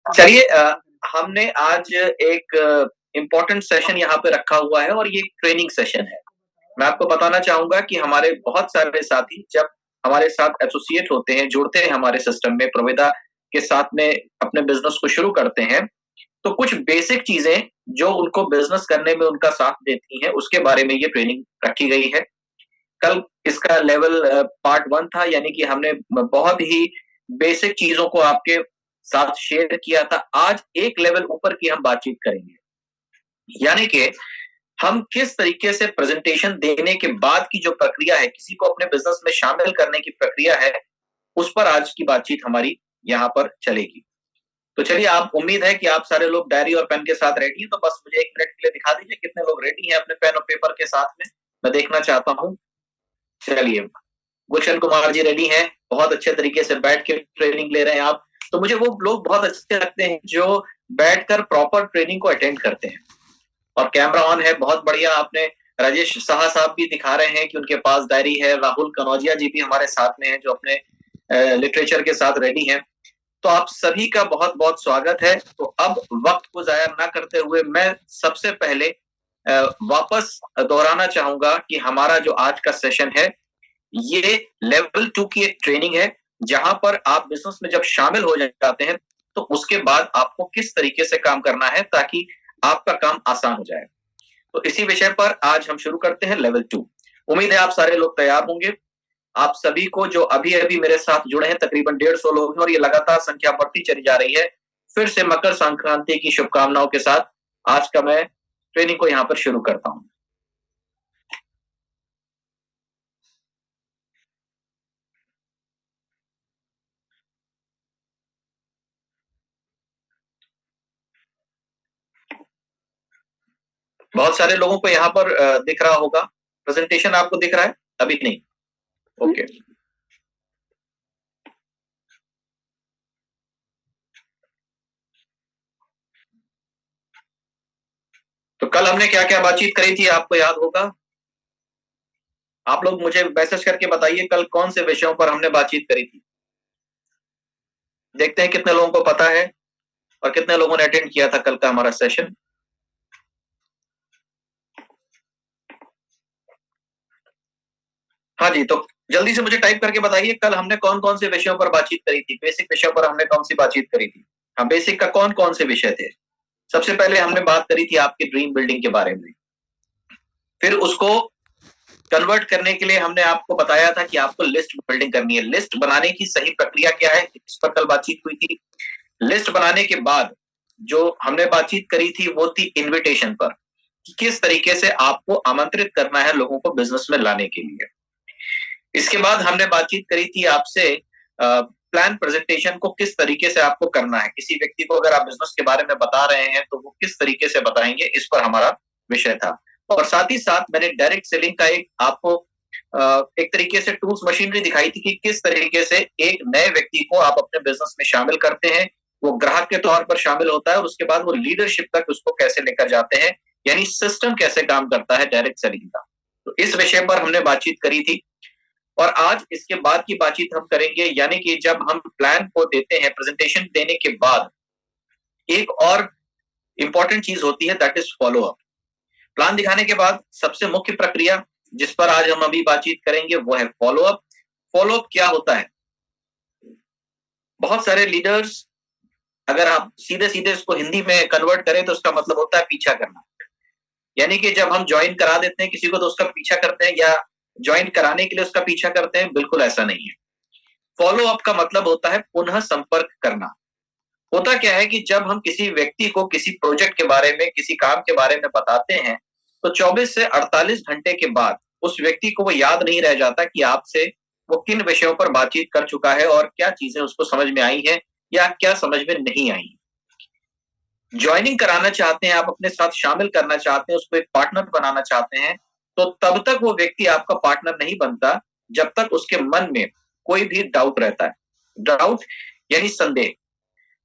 चलिए हमने आज एक इम्पोर्टेंट सेशन यहाँ पे रखा हुआ है और ये एक ट्रेनिंग सेशन है। मैं आपको बताना चाहूँगा कि हमारे बहुत सारे साथी जब हमारे साथ एसोसिएट होते हैं, जुड़ते हैं हमारे सिस्टम में, प्रोविदा के साथ में अपने बिज़नेस को शुरू करते हैं, तो कुछ बेसिक चीज़ें जो उनको बिज़नेस करने में उनका साथ देती हैं, उसके बारे में ये ट्रेनिंग रखी गई है। कल इसका लेवल पार्ट 1 था, यानी कि हमने बहुत ही बेसिक चीज़ों को आपके साथ शेयर किया था। आज एक लेवल ऊपर की हम बातचीत करेंगे। यानी कि हम किस तरीके से प्रेज़ेंटेशन देने के बाद की जो प्रक्रिया है, किसी को अपने बिज़नेस में शामिल करने की प्रक्रिया है, उस पर आज की बातचीत हमारी यहाँ पर चलेगी। तो चलिए, आप उम्मीद है कि आप सारे लोग डायरी और पेन के साथ रेडी हैं, तो बस मुझे 1 मिनट के लिए दिखा दीजिए कितने लोग रेडी हैं अपने पेन और पेपर के साथ में। मैं देखना चाहता हूँ। चलिए, गुलशन कुमार जी रेडी हैं, बहुत अच्छे तरीके से बैठ के ट्रेनिंग ले रहे हैं आप। तो मुझे वो लोग बहुत अच्छे लगते हैं जो बैठकर प्रॉपर ट्रेनिंग को अटेंड करते हैं। और कैमरा ऑन है, बहुत बढ़िया। आपने राजेश साहा साहब भी दिखा रहे हैं कि उनके पास डायरी है। राहुल कनौजिया जी भी हमारे साथ में हैं जो अपने लिटरेचर के साथ रेडी हैं। तो आप सभी का बहुत-बहुत स्वागत है। तो अब वक्त को ज़ाया ना करते हुए मैं सबसे पहले वापस दोहराना चाहूँगा कि हमारा जो आज का सेशन है, ये लेवल 2 की एक ट्रेनिंग है, जहाँ पर आप बिज़नेस में जब शामिल हो जाते हैं, तो उसके बाद आपको किस तरीके से काम करना है ताकि आपका काम आसान हो जाए। तो इसी विषय पर आज हम शुरू करते हैं लेवल 2। उम्मीद है आप सारे लोग तैयार होंगे। आप सभी को जो अभी-अभी मेरे साथ जुड़े हैं, तकरीबन 150 लोग हैं और ये लगातार संख्या बढ़ती चली जा रही है। फिर से मकर संक्रांति की शुभकामनाओं के साथ आज का मैं ट्रेनिंग को यहाँ पर शुरू करता हूँ। बहुत सारे लोगों को यहाँ पर दिख रहा होगा। प्रेज़ेंटेशन आपको दिख रहा है? अभी नहीं। ओके। तो कल हमने क्या-क्या बातचीत करी थी आपको याद होगा? आप लोग मुझे मैसेज करके बताइए कल कौन से विषयों पर हमने बातचीत करी थी? देखते हैं कितने लोगों को पता है और कितने लोगों ने अटेंड किया था कल का हमारा सेशन। हाँ जी, तो जल्दी से मुझे टाइप करके बताइए कल हमने कौन-कौन से विषयों पर बातचीत करी थी? बेसिक विषयों पर हमने कौन-सी बातचीत करी थी? हाँ, बेसिक का कौन-कौन से विषय थे? सबसे पहले हमने बात करी थी आपकी ड्रीम बिल्डिंग के बारे में। फिर उसको कन्वर्ट करने के लिए हमने आपको बताया था कि आपको लिस्ट बिल्डिंग करनी है। लिस्ट बनाने की सही प्रक्रिया क्या है? इस पर कल बातचीत हुई थी। लिस्ट बनाने के बाद जो हमने बातचीत करी थी वो थी इन्विटेशन पर, कि किस तरीके से आपको आमंत्रित करना है लोगों को बिज़नेस में लाने के लिए। इसके बाद हमने बातचीत करी थी आपसे प्लान प्रेज़ेंटेशन को किस तरीके से आपको करना है। किसी व्यक्ति को अगर आप बिज़नेस के बारे में बता रहे हैं, तो वो किस तरीके से बताएँगे, इस पर हमारा विषय था। और साथ ही साथ मैंने डायरेक्ट सेलिंग का एक आपको एक तरीके से टूल्स मशीनरी दिखाई थी कि किस तरीके से एक नए व्यक्ति को आप अपने बिज़नेस में शामिल करते हैं। वो ग्राहक के तौर पर शामिल होता है और उसके बाद वो लीडरशिप तक उसको कैसे लेकर जाते हैं, यानी सिस्टम कैसे काम करता है डायरेक्ट सेलिंग का। तो इस विषय पर हमने बातचीत करी थी। और आज इसके बाद की बातचीत हम करेंगे, यानी कि जब हम प्लान को देते हैं, प्रेज़ेंटेशन देने के बाद एक और इम्पोर्टेंट चीज़ होती है, that is follow up. Plan दिखाने के बाद सबसे मुख्य प्रक्रिया जिस पर आज हम अभी बातचीत करेंगे वो है फ़ॉलो अप। फ़ॉलो अप क्या होता है? बहुत सारे लीडर्स, अगर आप सीधे-सीधे इसको हिंदी में कन्वर्ट करें तो उसका मतलब होता है पीछा करना। यानी कि जब हम जॉइन करा देते हैं किसी को तो उसका पीछा करते हैं, या जॉइन कराने के लिए उसका पीछा करते हैं, बिल्कुल ऐसा नहीं है। फ़ॉलो अप का मतलब होता है पुनः संपर्क करना। होता क्या है कि जब हम किसी व्यक्ति को किसी प्रोजेक्ट के बारे में, किसी काम के बारे में बताते हैं, तो 24 से 48 घंटे के बाद उस व्यक्ति को वो याद नहीं रह जाता कि आपसे वो किन विषयों पर बातचीत कर चुका है और क्या चीज़ें उसको समझ में आई हैं या क्या समझ में नहीं आई। जॉइनिंग कराना चाहते हैं, आप अपने साथ शामिल करना चाहते हैं, उसको एक पार्टनर बनाना चाहते हैं, तो तब तक वो व्यक्ति आपका पार्टनर नहीं बनता, जब तक उसके मन में कोई भी डाउट रहता है। डाउट यानी संदेह।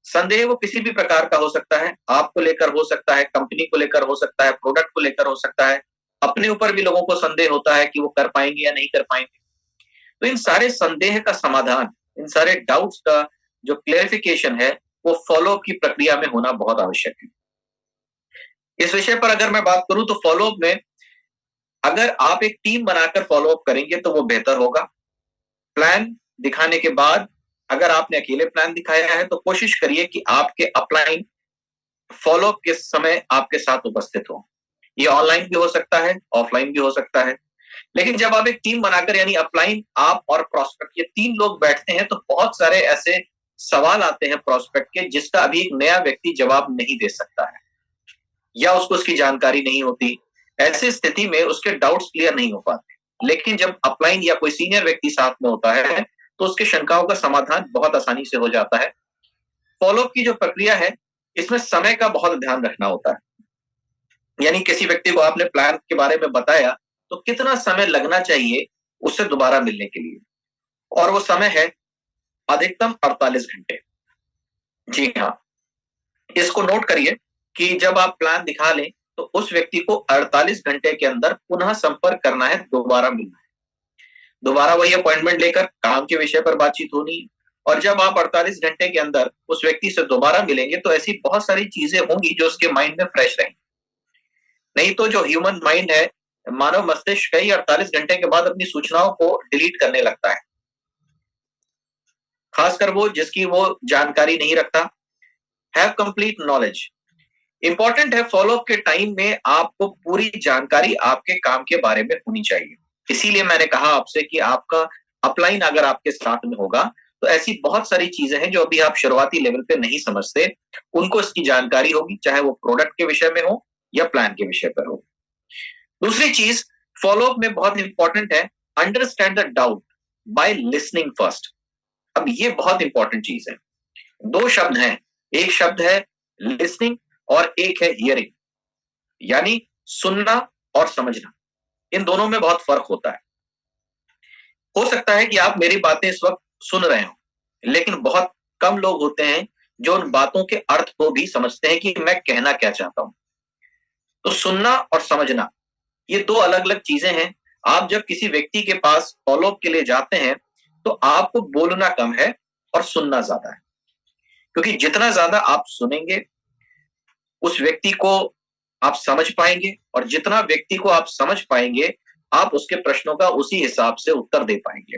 संदेह वो किसी भी प्रकार का हो सकता है, आपको लेकर हो सकता है, कंपनी को लेकर हो सकता है, प्रोडक्ट को लेकर हो सकता है, अपने ऊपर भी लोगों को संदेह होता है कि वो कर पाएँगे या नहीं कर पाएँगे। तो इन सारे संदेह का समाधान, इन सारे डाउट्स का जो क्लेरिफिकेशन है, वो फॉलोअप की प्रक्रिया में होना बहुत आवश्यक है। इस विषय पर अगर मैं बात करूं तो फॉलोअप में अगर आप एक टीम बनाकर फॉलोअप करेंगे तो वो बेहतर होगा। प्लान दिखाने के बाद अगर आपने अकेले प्लान दिखाया है तो कोशिश करिए कि आपके अपलाइन फॉलोअप के समय आपके साथ उपस्थित हो। ये ऑनलाइन भी हो सकता है, ऑफलाइन भी हो सकता है। लेकिन जब आप एक टीम बनाकर यानी अपलाइन, आप और प्रोस्पेक्ट ये 3 लोग बैठते हैं तो बहुत सारे ऐसे सवाल आते हैं प्रोस्पेक्ट के जिसका अभी एक नया व्यक्ति जवाब नहीं दे सकता है या उसको उसकी जानकारी नहीं होती। ऐसी स्थिति में उसके डाउट्स क्लियर नहीं हो पाते। लेकिन जब अपलाइन या कोई सीनियर व्यक्ति साथ में होता है तो उसके शंकाओं का समाधान बहुत आसानी से हो जाता है। फॉलोअप की जो प्रक्रिया है इसमें समय का बहुत ध्यान रखना होता है। यानी किसी व्यक्ति को आपने प्लान के बारे में बताया तो कितना समय लगना चाहिए उससे दोबारा मिलने के लिए, और वो समय है अधिकतम 48 घंटे। जी हाँ, इसको नोट करिए कि जब आप प्लान दिखा लें तो उस व्यक्ति को 48 घंटे के अंदर पुनः संपर्क करना है, दोबारा मिलना है, दोबारा वही अपॉइंटमेंट लेकर काम के विषय पर बातचीत होनी। और जब आप 48 घंटे के अंदर उस व्यक्ति से दोबारा मिलेंगे तो ऐसी बहुत सारी चीजें होंगी जो उसके माइंड में फ्रेश रहेंगी। नहीं तो जो ह्यूमन माइंड है, मानव मस्तिष्क कई 48 घंटे के बाद अपनी सूचनाओं को डिलीट करने लगता है, खासकर वो जिसकी वो जानकारी नहीं रखता। हैव कंप्लीट नॉलेज इंपॉर्टेंट है। फॉलोअप के टाइम में आपको पूरी जानकारी आपके काम के बारे में होनी चाहिए। इसीलिए मैंने कहा आपसे कि आपका अपलाइन अगर आपके साथ में होगा तो ऐसी बहुत सारी चीजें हैं जो अभी आप शुरुआती लेवल पे नहीं समझते, उनको इसकी जानकारी होगी, चाहे वो प्रोडक्ट के विषय में हो या प्लान के विषय पर हो। दूसरी चीज फॉलोअप में बहुत इंपॉर्टेंट है, understand the doubt by listening first. अब ये बहुत इंपॉर्टेंट चीज है। 2 शब्द हैं, एक शब्द है लिसनिंग और एक है हियरिंग, यानी सुनना और समझना। इन दोनों में बहुत फर्क होता है। हो सकता है कि आप मेरी बातें इस वक्त सुन रहे हो, लेकिन बहुत कम लोग होते हैं जो उन बातों के अर्थ को भी समझते हैं कि मैं कहना क्या चाहता हूं। तो सुनना और समझना ये 2 अलग अलग चीजें हैं। आप जब किसी व्यक्ति के पास फॉलोअप के लिए जाते हैं तो आपको बोलना कम है और सुनना ज्यादा है, क्योंकि जितना ज्यादा आप सुनेंगे उस व्यक्ति को आप समझ पाएंगे, और जितना व्यक्ति को आप समझ पाएंगे आप उसके प्रश्नों का उसी हिसाब से उत्तर दे पाएंगे।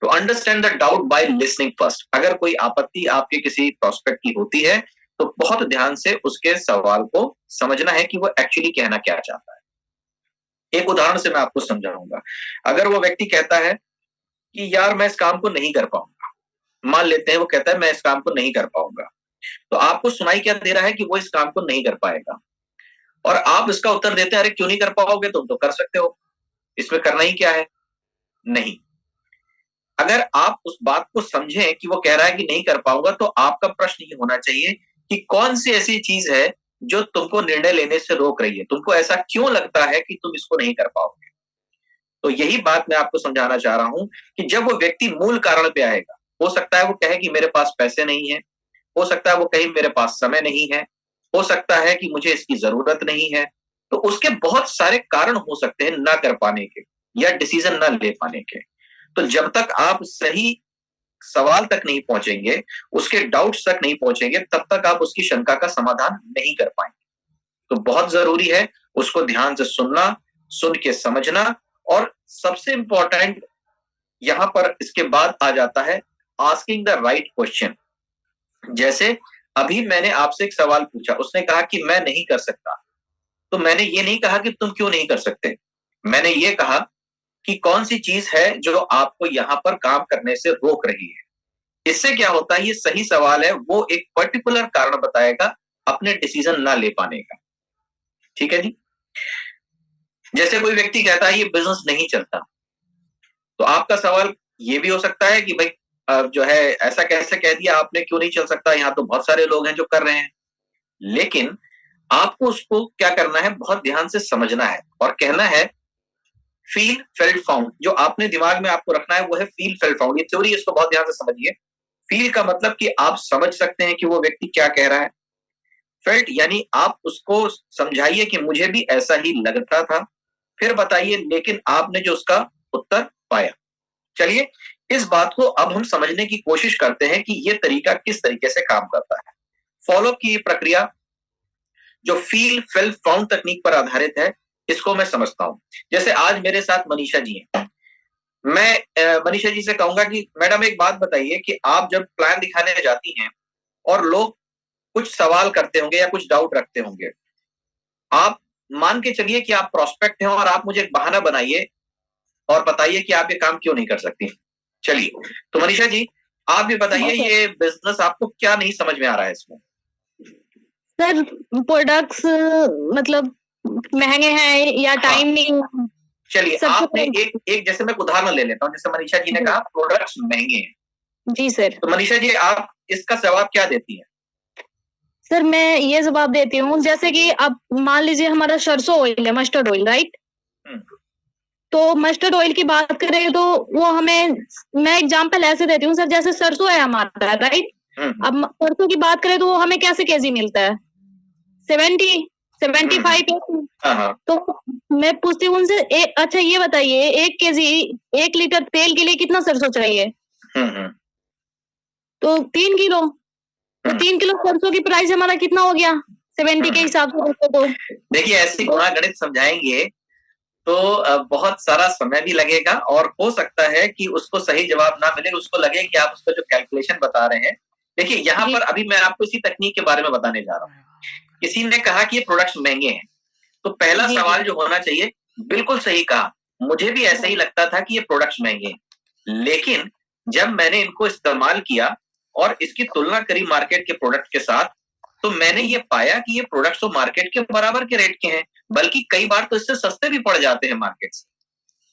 तो understand the doubt by listening first. अगर कोई आपत्ति आपके किसी प्रोस्पेक्ट की होती है तो बहुत ध्यान से उसके सवाल को समझना है कि वो एक्चुअली कहना क्या चाहता है। एक उदाहरण से मैं आपको समझाऊंगा। अगर वो व्यक्ति कहता है कि यार मैं इस काम को नहीं कर पाऊंगा, मान लेते हैं वो कहता है मैं इस काम को नहीं कर पाऊंगा, तो आपको सुनाई क्या दे रहा है कि वो इस काम को नहीं कर पाएगा, और आप इसका उत्तर देते हैं अरे क्यों नहीं कर पाओगे, तुम तो कर सकते हो, इसमें करना ही क्या है। नहीं, अगर आप उस बात को समझें कि वो कह रहा है कि नहीं कर पाऊंगा तो आपका प्रश्न ये होना चाहिए कि कौन सी ऐसी चीज है जो तुमको निर्णय लेने से रोक रही है, तुमको ऐसा क्यों लगता है कि तुम इसको नहीं कर पाओगे। तो यही बात मैं आपको समझाना चाह रहा हूं कि जब वो व्यक्ति मूल कारण पे आएगा, हो सकता है वो कहे कि मेरे पास पैसे नहीं है, हो सकता है वो कहे मेरे पास समय नहीं है, हो सकता है कि मुझे इसकी जरूरत नहीं है। तो उसके बहुत सारे कारण हो सकते हैं ना कर पाने के या डिसीजन ना ले पाने के। तो जब तक आप सही सवाल तक नहीं पहुंचेंगे, उसके डाउट्स तक नहीं पहुंचेंगे, तब तक आप उसकी शंका का समाधान नहीं कर पाएंगे। तो बहुत जरूरी है उसको ध्यान से सुनना, सुन के समझना, और सबसे इंपॉर्टेंट यहां पर इसके बाद आ जाता है आस्किंग द राइट क्वेश्चन। जैसे अभी मैंने आपसे एक सवाल पूछा, उसने कहा कि मैं नहीं कर सकता, तो मैंने ये नहीं कहा कि तुम क्यों नहीं कर सकते, मैंने ये कहा कि कौन सी चीज है जो आपको यहां पर काम करने से रोक रही है। इससे क्या होता है, ये सही सवाल है, वो एक पर्टिकुलर कारण बताएगा अपने डिसीजन ना ले पाने का। ठीक है जी। जैसे कोई व्यक्ति कहता है ये बिजनेस नहीं चलता, तो आपका सवाल ये भी हो सकता है कि भाई जो है ऐसा कैसे कह दिया आपने, क्यों नहीं चल सकता, यहाँ तो बहुत सारे लोग हैं जो कर रहे हैं। लेकिन आपको उसको क्या करना है, बहुत ध्यान से समझना है और कहना है फील फेल्ट फाउंड। जो आपने दिमाग में आपको रखना है वो है फील फेल्ट फाउंड। ये थ्योरी, इसको बहुत ध्यान से समझिए। फील का मतलब कि आप समझ सकते हैं कि वो व्यक्ति क्या कह रहा है। फेल्ट यानी आप उसको समझाइए कि मुझे भी ऐसा ही लगता था, फिर बताइए लेकिन आपने जो उसका उत्तर पाया। चलिए इस बात को अब हम समझने की कोशिश करते हैं कि ये तरीका किस तरीके से काम करता है। फॉलो की प्रक्रिया जो फील फिल फाउंड तकनीक पर आधारित है, इसको मैं समझता हूं। जैसे आज मेरे साथ मनीषा जी हैं, मैं मनीषा जी से कहूंगा कि मैडम एक बात बताइए कि आप जब प्लान दिखाने जाती हैं और लोग कुछ सवाल करते होंगे या कुछ डाउट रखते होंगे, आप मान के चलिए कि आप प्रोस्पेक्ट हैं और आप मुझे एक बहाना बनाइए और बताइए कि आप ये काम क्यों नहीं कर सकती। चलिए, तो मनीषा जी आप भी बताइए, ये बिजनेस आपको क्या नहीं समझ में आ रहा है इसमें? सर प्रोडक्ट्स मतलब महंगे हैं या टाइम नहीं। चलिए, आपने एक जैसे मैं उदाहरण ले लेता हूँ, जैसे मनीषा जी ने कहा प्रोडक्ट्स महंगे हैं। जी सर। तो मनीषा जी आप इसका जवाब क्या देती हैं? सर मैं ये जवाब देती हूँ, जैसे कि अब मान लीजिए हमारा सरसों ऑयल है, मस्टर्ड ऑयल, राइट? तो मस्टर्ड ऑयल की बात करें तो वो हमें, मैं एग्जांपल ऐसे देती हूँ सर, जैसे सरसों है हमारा, राइट? अब सरसों की बात करें तो वो हमें कैसे केजी मिलता है? 75। तो मैं पूछती हूँ उनसे, अच्छा ये बताइए 1 केजी 1 लीटर तेल के लिए कितना सरसों चाहिए? तो 3 किलो। तो 3 किलो सरसों की प्राइस हमारा कितना हो गया 70 के हिसाब से? तो देखिए, ऐसी गुणा गणित समझाएंगे तो बहुत सारा समय भी लगेगा और हो सकता है कि उसको सही जवाब ना मिले, उसको लगे कि आप उसका जो कैलकुलेशन बता रहे हैं। देखिए, यहाँ पर अभी मैं आपको इसी तकनीक के बारे में बताने जा रहा हूँ। किसी ने कहा कि ये प्रोडक्ट्स महंगे हैं, तो पहला सवाल जो होना चाहिए, बिल्कुल सही कहा, मुझे भी ऐसा ही लगता था कि ये प्रोडक्ट्स महंगे हैं, लेकिन जब मैंने इनको इस्तेमाल किया और इसकी तुलना करी मार्केट के प्रोडक्ट के साथ, तो मैंने ये पाया कि ये प्रोडक्ट्स तो मार्केट के बराबर के रेट के हैं, बल्कि कई बार तो इससे सस्ते भी पड़ जाते हैं मार्केट से।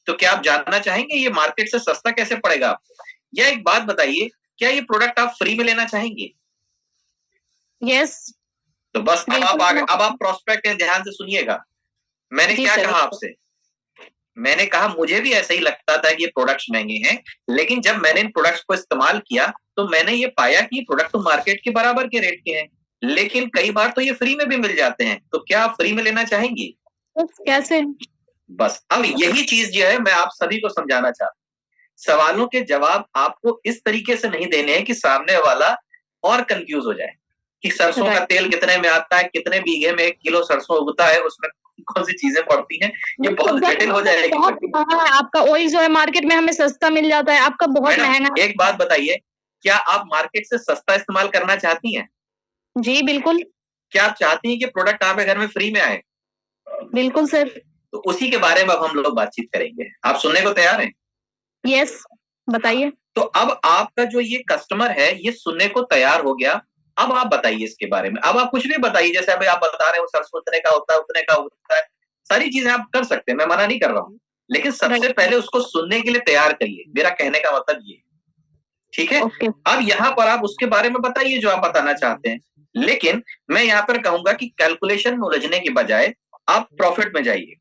तो क्या आप जानना चाहेंगे ये मार्केट से सस्ता कैसे पड़ेगा आपको? या एक बात बताइए, क्या ये प्रोडक्ट आप फ्री में लेना चाहेंगे? यस। तो बस अब आप प्रोस्पेक्ट हैं, ध्यान से सुनिएगा। मैंने क्या कहा आपसे? मैंने कहा मुझे भी ऐसा ही लगता था कि ये प्रोडक्ट्स महंगे हैं, लेकिन जब मैंने इन प्रोडक्ट्स को इस्तेमाल किया तो मैंने ये पाया कि ये प्रोडक्ट तो मार्केट के बराबर के रेट के हैं, लेकिन कई बार तो ये फ्री में भी मिल जाते हैं। तो क्या आप फ्री में लेना चाहेंगी? कैसे? बस अब यही चीज जो है मैं आप सभी को समझाना चाहता हूँ। सवालों के जवाब आपको इस तरीके से नहीं देने हैं कि सामने वाला और कंफ्यूज हो जाए कि सरसों का तेल कितने में आता है, कितने बीघे में 1 किलो सरसों उगता है, उसमें कौन सी चीजें पड़ती हैं, ये बहुत जटिल हो जाएगी। आपका ऑयल जो है मार्केट में हमें सस्ता मिल जाता है, आपका बहुत महंगा। एक बात बताइए, क्या आप मार्केट से सस्ता इस्तेमाल करना चाहती हैं? जी बिल्कुल। क्या आप चाहती हैं कि प्रोडक्ट आपके घर में फ्री में आए? बिल्कुल सर। तो उसी के बारे में अब हम लोग बातचीत करेंगे। आप सुनने को तैयार हैं? यस, बताइए। तो अब आपका जो ये कस्टमर है ये सुनने को तैयार हो गया। अब आप बताइए इसके बारे में। अब आप कुछ भी बताइए, जैसे अभी आप बता रहे हो सरसों उतने का होता है, उतने का होता है, सारी चीजें आप कर सकते हैं, मैं मना नहीं कर रहा हूँ, लेकिन सबसे पहले उसको सुनने के लिए तैयार करिए। मेरा कहने का मतलब ये, ठीक है? अब यहाँ पर आप उसके बारे में बताइए जो आप बताना चाहते हैं, लेकिन मैं यहाँ पर कहूंगा कि कैलकुलेशन में उलझने की बजाय आप प्रॉफिट में जाइए।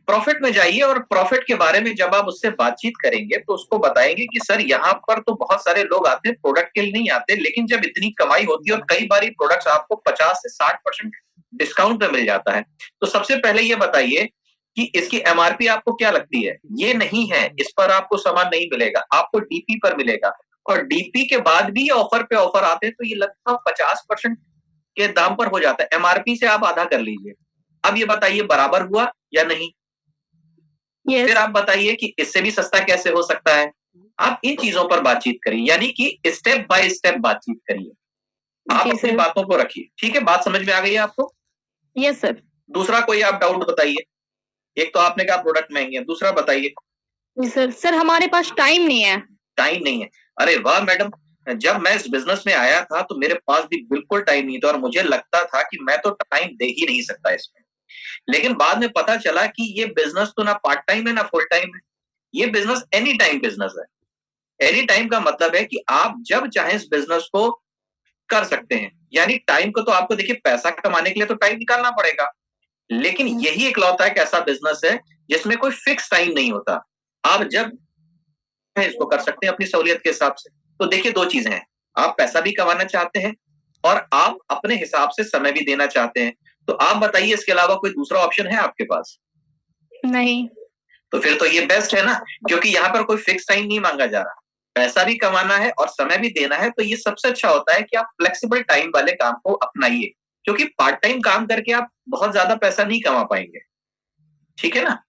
प्रॉफिट में जाइए और प्रॉफिट के बारे में जब आप उससे बातचीत करेंगे तो उसको बताएंगे कि सर यहाँ पर तो बहुत सारे लोग आते हैं, प्रोडक्ट के लिए नहीं आते, लेकिन जब इतनी कमाई होती है और कई बार प्रोडक्ट्स आपको 50 से 60% डिस्काउंट में मिल जाता है, तो सबसे पहले ये बताइए कि इसकी एमआरपी आपको क्या लगती है? ये नहीं है, इस पर आपको सामान नहीं मिलेगा, आपको डीपी पर मिलेगा, और डीपी के बाद भी ऑफर पे ऑफर आते हैं तो ये लगभग 50% के दाम पर हो जाता है। एमआरपी से आप आधा कर लीजिए। अब ये बताइए बराबर हुआ या नहीं? फिर आप बताइए कि इससे भी सस्ता कैसे हो सकता है। आप इन चीजों पर बातचीत करिए, यानी कि स्टेप बाय स्टेप बातचीत करिए। आप अपनी बातों को रखिए, ठीक है? बात समझ में आ गई है आपको? Yes sir. दूसरा कोई आप डाउट बताइए। एक तो आपने कहा प्रोडक्ट महंगे हैं, दूसरा बताइए। सर हमारे पास टाइम नहीं है। टाइम नहीं है? अरे वाह मैडम, जब मैं इस बिजनेस में आया था तो मेरे पास भी बिल्कुल टाइम नहीं था और मुझे लगता था कि मैं तो टाइम दे ही नहीं सकता इसमें, लेकिन बाद में पता चला कि ये बिजनेस तो ना पार्ट टाइम है ना फुल टाइम है, ये बिजनेस एनी टाइम बिजनेस है। एनी टाइम का मतलब है कि आप जब चाहें इस बिजनेस को कर सकते हैं। यानी टाइम को तो आपको देखिए पैसा कमाने के लिए तो टाइम निकालना पड़ेगा, लेकिन यही इकलौता एक ऐसा बिजनेस है जिसमें कोई फिक्स टाइम नहीं होता। आप जब इसको कर सकते हैं अपनी सहूलियत के हिसाब से। तो देखिए दो चीजें हैं, आप पैसा भी कमाना चाहते हैं और आप अपने हिसाब से समय भी देना चाहते हैं। तो आप बताइए इसके अलावा कोई दूसरा ऑप्शन है आपके पास? नहीं। तो फिर तो ये बेस्ट है ना, क्योंकि यहाँ पर कोई फिक्स टाइम नहीं मांगा जा रहा, पैसा भी कमाना है और समय भी देना है। तो ये सबसे अच्छा होता है कि आप फ्लेक्सिबल टाइम वाले काम को अपनाइए, क्योंकि पार्ट टाइम काम करके आप बहुत ज्यादा पैसा नहीं कमा पाएंगे, ठीक है ना।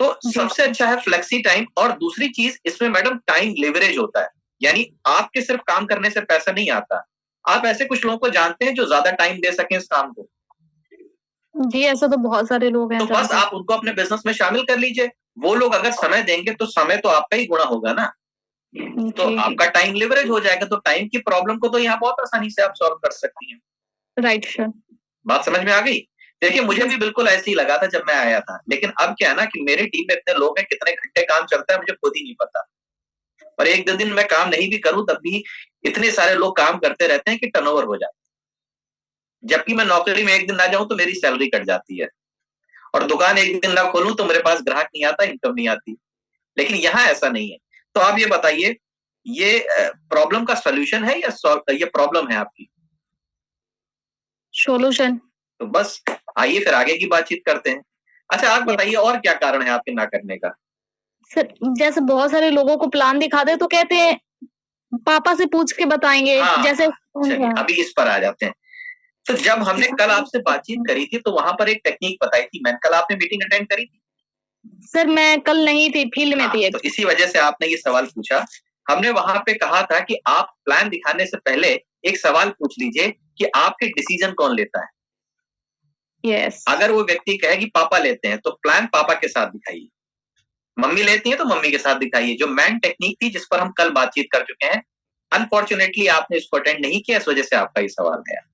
तो सबसे अच्छा है फ्लेक्सी टाइम। और दूसरी चीज इसमें मैडम टाइम लिवरेज होता है, यानी आपके सिर्फ काम करने से पैसा नहीं आता, आप ऐसे कुछ लोगों को जानते हैं जो ज्यादा टाइम दे सके इस काम को। जी ऐसा तो बहुत सारे लोग हैं तो बस आप उनको अपने बिजनेस में शामिल कर लीजिए। वो लोग अगर समय देंगे तो समय तो आपका ही गुणा होगा ना, तो आपका टाइम लिवरेज हो जाएगा। तो टाइम की प्रॉब्लम को तो यहाँ बहुत आसानी से आप सॉल्व कर सकती हैं। राइट सर, बात समझ में आ गई। देखिए मुझे भी बिल्कुल ऐसे ही लगा था जब मैं आया था, लेकिन अब क्या है ना कि मेरी टीम में इतने लोग हैं, कितने घंटे काम चलता है मुझे खुद ही नहीं पता। और एक दो दिन मैं काम नहीं भी करूं तब भी इतने सारे लोग काम करते रहते हैं कि टर्नओवर हो जाता है। जबकि मैं नौकरी में एक दिन ना जाऊं तो मेरी सैलरी कट जाती है, और दुकान एक दिन ना खोलूं तो मेरे पास ग्राहक नहीं आता, इनकम नहीं आती। लेकिन यहाँ ऐसा नहीं है। तो आप ये बताइए, ये प्रॉब्लम का सोल्यूशन है या ये प्रॉब्लम है आपकी? सोल्यूशन। तो बस आइए फिर आगे की बातचीत करते हैं। अच्छा आप बताइए और क्या कारण है आपके ना करने का? सर जैसे बहुत सारे लोगों को प्लान दिखाते हैं तो कहते हैं पापा से पूछ के बताएंगे। हाँ, जैसे अभी इस पर आ जाते हैं। तो जब हमने कल आपसे बातचीत करी थी तो वहां पर एक टेक्निक बताई थी मैंने। कल आपने मीटिंग अटेंड करी थी? सर मैं कल नहीं थी, फील्ड में थी। तो इसी वजह से आपने ये सवाल पूछा। हमने वहां पे कहा था कि आप प्लान दिखाने से पहले एक सवाल पूछ लीजिए कि आपके डिसीजन कौन लेता है। यस। अगर वो व्यक्ति कहे कि पापा लेते हैं तो प्लान पापा के साथ दिखाइए, मम्मी लेती है तो मम्मी के साथ दिखाइए। जो मैन टेक्निक थी जिस पर हम कल बातचीत कर चुके हैं, अनफॉर्चुनेटली आपने इसको अटेंड नहीं किया, इस वजह से आपका ये सवाल गया।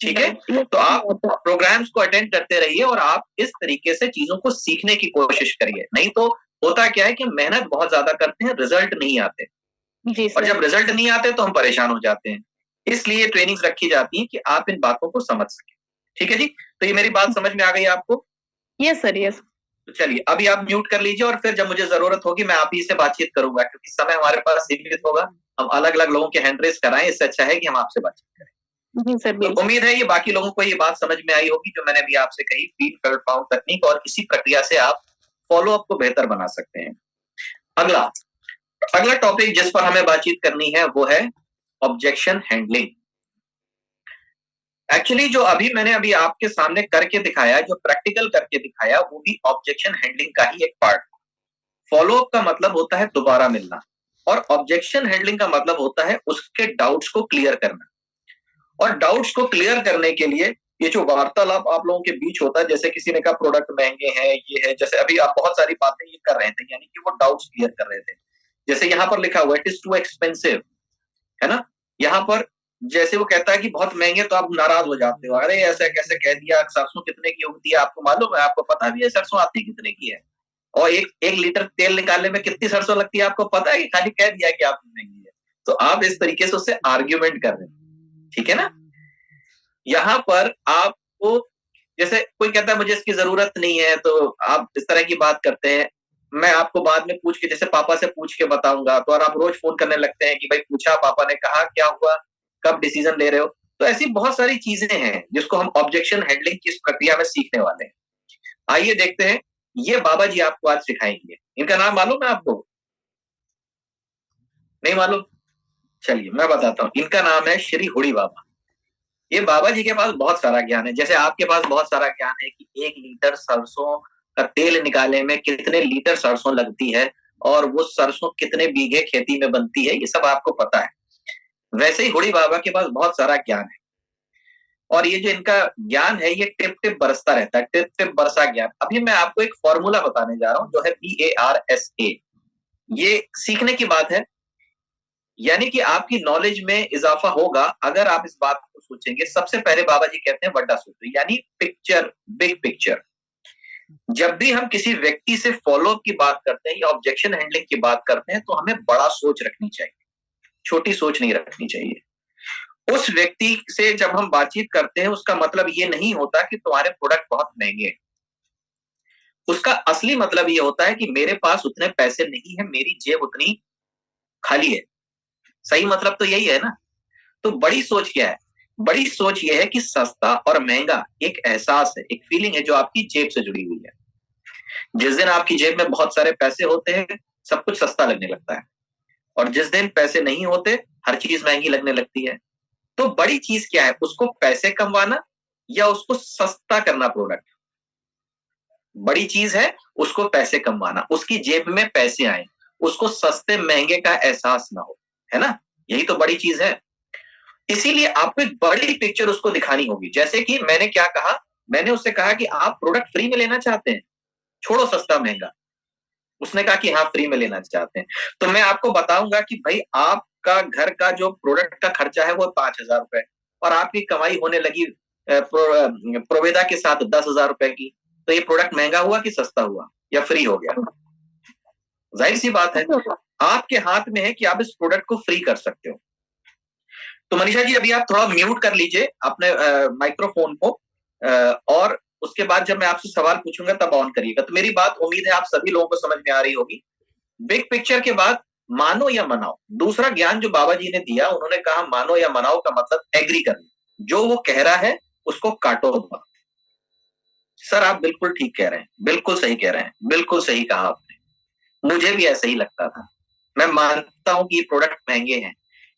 ठीक है, तो आप प्रोग्राम्स को अटेंड करते रहिए और आप इस तरीके से चीजों को सीखने की कोशिश करिए। नहीं तो होता क्या है कि मेहनत बहुत ज्यादा करते हैं, रिजल्ट नहीं आते, और जब रिजल्ट नहीं आते तो हम परेशान हो जाते हैं। इसलिए ट्रेनिंग्स रखी जाती हैं कि आप इन बातों को समझ सकें। ठीक है जी, तो ये मेरी बात समझ में आ गई आपको? Yes sir, yes. तो चलिए अभी आप म्यूट कर लीजिए, और फिर जब मुझे जरूरत होगी मैं आप ही से बातचीत करूंगा, क्योंकि समय हमारे पास सीमित होगा। हम अलग अलग लोगों के हैंड रेस कराएं, इससे अच्छा है कि हम आपसे बातचीत करें। जी सर। तो उम्मीद है ये बाकी लोगों को ये बात समझ में आई होगी जो मैंने अभी आपसे कही, फील कल्ट फाउंड तकनीक, और इसी प्रक्रिया से आप फॉलो अप को बेहतर बना सकते हैं। अगला टॉपिक जिस पर हमें बातचीत करनी है वो है ऑब्जेक्शन हैंडलिंग। एक्चुअली जो मैंने अभी आपके सामने करके दिखाया, जो प्रैक्टिकल करके दिखाया, वो भी ऑब्जेक्शन हैंडलिंग का ही एक पार्ट। फॉलो अप का मतलब होता है दोबारा मिलना, और ऑब्जेक्शन हैंडलिंग का मतलब होता है उसके डाउट्स को क्लियर करना। और डाउट्स को क्लियर करने के लिए ये जो वार्तालाप आप लोगों के बीच होता है, जैसे किसी ने कहा प्रोडक्ट महंगे हैं, ये है, जैसे अभी आप बहुत सारी बातें ये कर रहे थे, यानी कि वो डाउट्स क्लियर कर रहे थे। जैसे यहाँ पर लिखा हुआ इट इज टू एक्सपेंसिव, है ना। यहाँ पर जैसे वो कहता है कि बहुत महंगे, तो आप नाराज हो जाते हो, अरे ऐसा कैसे कह दिया, सरसों कितने की होती है आपको मालूम है, आपको पता भी है सरसों आती कितने की है, और एक लीटर तेल निकालने में कितनी सरसों लगती है आपको पता है, कि खाली कह दिया कि आपकी महंगी है। तो आप इस तरीके से उससे आर्ग्यूमेंट कर रहे हैं, ठीक है ना। यहाँ पर आपको, जैसे कोई कहता है मुझे इसकी जरूरत नहीं है, तो आप इस तरह की बात करते हैं, मैं आपको बाद में पूछ के, जैसे पापा से पूछ के बताऊंगा, तो और आप रोज फोन करने लगते हैं कि भाई पूछा, पापा ने कहा, क्या हुआ, कब डिसीजन ले रहे हो। तो ऐसी बहुत सारी चीजें हैं जिसको हम ऑब्जेक्शन हैंडलिंग की इस प्रक्रिया में सीखने वाले हैं। आइए देखते हैं, ये बाबा जी आपको आज सिखाएंगे। इनका नाम मालूम है आपको? नहीं मालूम? चलिए मैं बताता हूँ, इनका नाम है श्री हुड़ी बाबा। ये बाबा जी के पास बहुत सारा ज्ञान है, जैसे आपके पास बहुत सारा ज्ञान है कि 1 लीटर सरसों का तेल निकालने में कितने लीटर सरसों लगती है, और वो सरसों कितने बीघे खेती में बनती है, ये सब आपको पता है। वैसे ही हुड़ी बाबा के पास बहुत सारा ज्ञान है, और ये जो इनका ज्ञान है ये टिप टिप बरसता रहता है, टिप टिप बरसा ज्ञान। अभी मैं आपको एक फॉर्मूला बताने जा रहा हूं जो है BARSA। ये सीखने की बात है, यानी कि आपकी नॉलेज में इजाफा होगा अगर आप इस बात को सोचेंगे। सबसे पहले बाबा जी कहते हैं बड़ा सूत्र, यानी पिक्चर, बिग पिक्चर। जब भी हम किसी व्यक्ति से फॉलोअप की बात करते हैं या ऑब्जेक्शन हैंडलिंग की बात करते हैं, तो हमें बड़ा सोच रखनी चाहिए, छोटी सोच नहीं रखनी चाहिए। उस व्यक्ति से जब हम बातचीत करते हैं, उसका मतलब ये नहीं होता कि तुम्हारे प्रोडक्ट बहुत महंगे हैं। उसका असली मतलब ये होता है कि मेरे पास उतने पैसे नहीं है, मेरी जेब उतनी खाली है। सही मतलब तो यही है ना। तो बड़ी सोच क्या है? बड़ी सोच ये है कि सस्ता और महंगा एक एहसास है, एक फीलिंग है जो आपकी जेब से जुड़ी हुई है। जिस दिन आपकी जेब में बहुत सारे पैसे होते हैं सब कुछ सस्ता लगने लगता है, और जिस दिन पैसे नहीं होते हर चीज महंगी लगने लगती है। तो बड़ी चीज क्या है, उसको पैसे कमवाना या उसको सस्ता करना प्रोडक्ट। बड़ी चीज है उसको पैसे कमवाना, उसकी जेब में पैसे आए, उसको सस्ते महंगे का एहसास ना हो, है ना, यही तो बड़ी चीज है। इसीलिए आपको एक बड़ी पिक्चर उसको दिखानी होगी। जैसे कि मैंने क्या कहा, मैंने उससे कहा कि आप प्रोडक्ट फ्री में लेना चाहते हैं, छोड़ो सस्ता महंगा। उसने कहा कि हाँ फ्री में लेना चाहते हैं। तो मैं आपको बताऊंगा कि भाई आपका घर का जो प्रोडक्ट का खर्चा है वो 5,000 रुपए, और आपकी कमाई होने लगी प्रोवेदा के साथ 10,000 रुपए की, तो ये प्रोडक्ट महंगा हुआ कि सस्ता हुआ या फ्री हो गया? जाहिर सी बात है, आपके हाथ में है कि आप इस प्रोडक्ट को फ्री कर सकते हो। तो मनीषा जी अभी आप थोड़ा म्यूट कर लीजिए अपने माइक्रोफोन को, और उसके बाद जब मैं आपसे सवाल पूछूंगा तब ऑन करिएगा। तो मेरी बात उम्मीद है आप सभी लोगों को समझ में आ रही होगी। बिग पिक्चर के बाद मानो या मनाओ, दूसरा ज्ञान जो बाबा जी ने दिया, उन्होंने कहा मानो या मनाओ का मतलब एग्री करना, जो वो कह रहा है उसको काटो मत। सर आप बिल्कुल ठीक कह रहे हैं, बिल्कुल सही कह रहे हैं, बिल्कुल सही कहा आपने, मुझे भी ऐसा ही लगता था। मैं मानता हूं कि ये प्रोडक्ट महंगे हैं,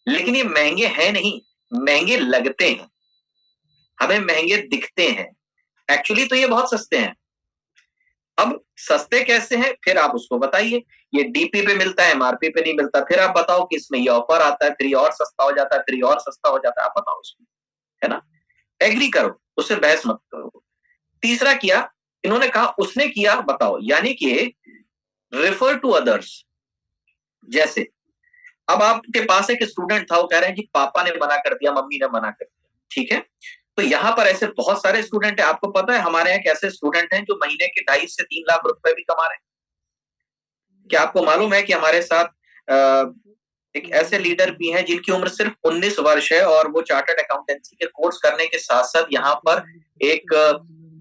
लेकिन ये महंगे हैं नहीं, महंगे लगते हैं, हमें महंगे दिखते हैं, एक्चुअली तो ये बहुत सस्ते हैं। अब सस्ते कैसे हैं फिर आप उसको बताइए। ये डीपी पे मिलता है, एमआरपी पे नहीं मिलता, फिर आप बताओ कि इसमें ये ऑफर आता है, फिर ये और सस्ता हो जाता है, फिर ये और सस्ता हो जाता है, आप बताओ उसको, है ना, एग्री करो, उससे बहस मत करो। तीसरा किया, इन्होंने कहा उसने किया बताओ, यानी कि रेफर टू अदर्स। जैसे अब आपके पास एक स्टूडेंट था, वो कह रहे हैं कि पापा ने मना कर दिया, मम्मी ने मना कर दिया, ठीक है, तो यहां पर ऐसे बहुत सारे स्टूडेंट हैं। आपको पता है हमारे यहाँ कैसे स्टूडेंट हैं जो महीने के 2.5 से 3 लाख रुपए भी कमा रहे हैं। क्या आपको मालूम है कि हमारे साथ एक ऐसे लीडर भी हैं जिनकी उम्र सिर्फ 19 वर्ष है, और वो चार्टर्ड अकाउंटेंसी के कोर्स करने के साथ साथ यहाँ पर एक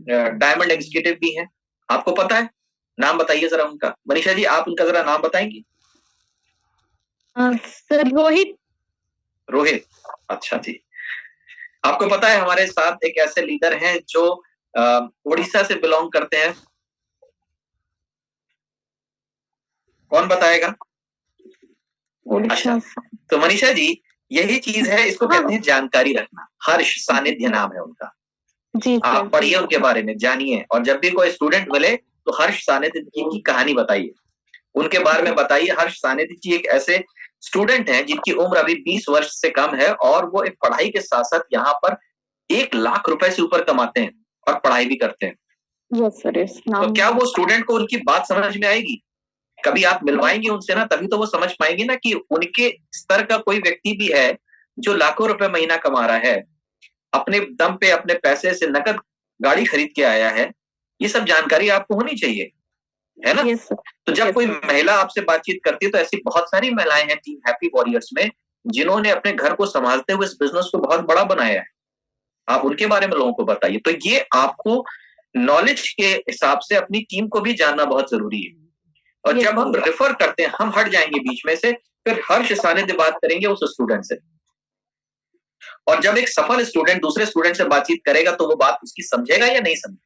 डायमंड एग्जीक्यूटिव भी है। आपको पता है, नाम बताइए जरा उनका। मनीषा जी आप उनका जरा नाम बताएंगी। सर रोहित। रोहित, अच्छा जी। आपको पता है हमारे साथ एक ऐसे लीडर हैं जो उड़ीसा से बिलोंग करते हैं, कौन बताएगा? अच्छा, तो मनीषा जी यही चीज है, इसको कहते हैं जानकारी रखना। हर्ष सानिध्य नाम है उनका, जी आप पढ़िए उनके बारे में, जानिए, और जब भी कोई स्टूडेंट मिले तो हर्ष सानिध्य की कहानी बताइए, उनके बारे में बताइए। हर्ष सानिध्य जी एक ऐसे स्टूडेंट हैं जिनकी उम्र अभी 20 वर्ष से कम है, और वो एक पढ़ाई के साथ साथ यहाँ पर 1 लाख रुपए से ऊपर कमाते हैं और पढ़ाई भी करते हैं। यस सर, तो क्या वो स्टूडेंट को उनकी बात समझ में आएगी? कभी आप मिलवाएंगे उनसे ना, तभी तो वो समझ पाएंगे ना कि उनके स्तर का कोई व्यक्ति भी है जो लाखों रुपए महीना कमा रहा है, अपने दम पे अपने पैसे से नकद गाड़ी खरीद के आया है। ये सब जानकारी आपको होनी चाहिए, है ना। तो जब कोई महिला आपसे बातचीत करती है तो ऐसी बहुत सारी महिलाएं हैं टीम हैप्पी वॉरियर्स में जिन्होंने अपने घर को संभालते हुए इस बिजनेस को बहुत बड़ा बनाया है। आप उनके बारे में लोगों को बताइए। तो ये आपको नॉलेज के हिसाब से अपनी टीम को भी जानना बहुत जरूरी है। और जब हम रेफर करते हैं, हम हट जाएंगे बीच में से, फिर हर्ष सानिध्य बात करेंगे उस स्टूडेंट से, और जब एक सफल स्टूडेंट दूसरे स्टूडेंट से बातचीत करेगा तो वो बात उसकी समझेगा या नहीं समझेगा?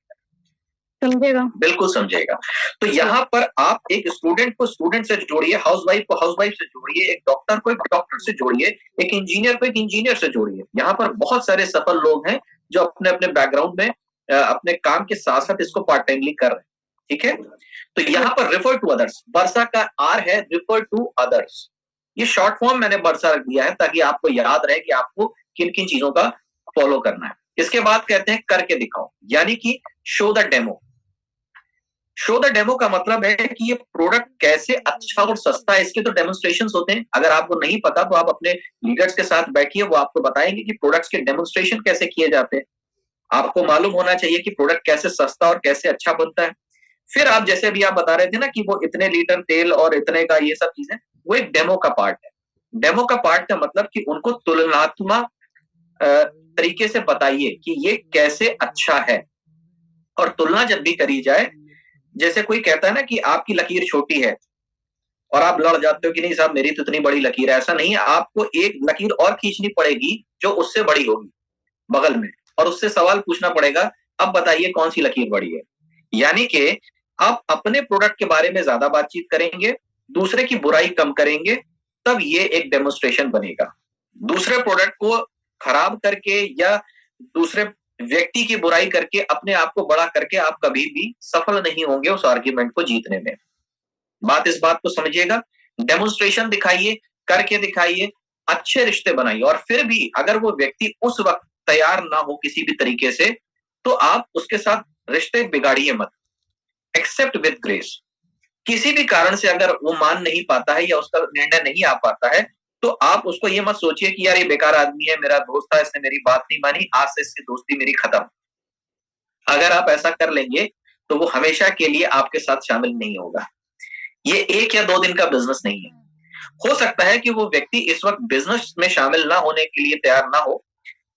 समझेगा, बिल्कुल समझेगा। तो यहाँ पर आप एक स्टूडेंट को स्टूडेंट से जोड़िए, हाउसवाइफ को हाउसवाइफ से जोड़िए, एक डॉक्टर को एक डॉक्टर से जोड़िए, एक इंजीनियर को एक इंजीनियर से जोड़िए। यहाँ पर बहुत सारे सफल लोग हैं जो अपने अपने बैकग्राउंड में अपने काम के साथ साथ इसको पार्ट टाइमली कर रहे हैं, ठीक है। तो यहाँ पर रेफर टू अदर्स, बरसा का आर है, रेफर टू अदर्स, ये शॉर्ट फॉर्म मैंने बरसा रख दिया है ताकि आपको याद रहे कि आपको किन किन चीजों का फॉलो करना है। इसके बाद कहते हैं करके दिखाओ, यानी कि show the demo. Show the demo का मतलब है कि ये प्रोडक्ट कैसे अच्छा और सस्ता है, इसके तो डेमोन्स्ट्रेशंस होते हैं। अगर आपको नहीं पता तो आप अपने लीडर्स के साथ बैठिए, वो आपको बताएंगे कि प्रोडक्ट्स के डेमोन्स्ट्रेशन कैसे किए जाते हैं। आपको मालूम होना चाहिए कि प्रोडक्ट कैसे सस्ता और कैसे अच्छा बनता है। फिर आप जैसे अभी आप बता रहे थे ना कि वो इतने लीटर तेल और इतने का ये सब चीजें, वो एक डेमो का पार्ट है। डेमो का पार्ट का मतलब कि उनको तुलनात्मक तरीके से बताइए कि ये कैसे अच्छा है। और तुलना जब भी करी जाए, जैसे कोई कहता है ना कि आपकी लकीर छोटी है और आप लड़ जाते हो कि नहीं साहब मेरी तो इतनी बड़ी लकीर है, ऐसा नहीं है। आपको एक लकीर और खींचनी पड़ेगी जो उससे बड़ी होगी बगल में, और उससे सवाल पूछना पड़ेगा अब बताइए कौन सी लकीर बड़ी है। यानी कि आप अपने प्रोडक्ट के बारे में ज्यादा बातचीत करेंगे, दूसरे की बुराई कम करेंगे, तब ये एक डेमोन्स्ट्रेशन बनेगा। दूसरे प्रोडक्ट को खराब करके या दूसरे व्यक्ति की बुराई करके अपने आप को बड़ा करके आप कभी भी सफल नहीं होंगे उस आर्ग्यूमेंट को जीतने में। इस बात को समझिएगा, डेमोन्स्ट्रेशन दिखाइए, करके दिखाइए, अच्छे रिश्ते बनाइए। और फिर भी अगर वो व्यक्ति उस वक्त तैयार ना हो किसी भी तरीके से, तो आप उसके साथ रिश्ते बिगाड़िए मत, एक्सेप्ट विद ग्रेस। किसी भी कारण से अगर वो मान नहीं पाता है या उसका निर्णय नहीं आ पाता है, तो आप उसको ये मत सोचिए कि यार ये बेकार आदमी है, मेरा दोस्त था, इसने मेरी बात नहीं मानी, आज से इसकी दोस्ती मेरी खत्म। अगर आप ऐसा कर लेंगे तो वो हमेशा के लिए आपके साथ शामिल नहीं होगा। ये 1 या 2 दिन का बिजनेस नहीं है। हो सकता है कि वो व्यक्ति इस वक्त बिजनेस में शामिल ना होने के लिए तैयार ना हो,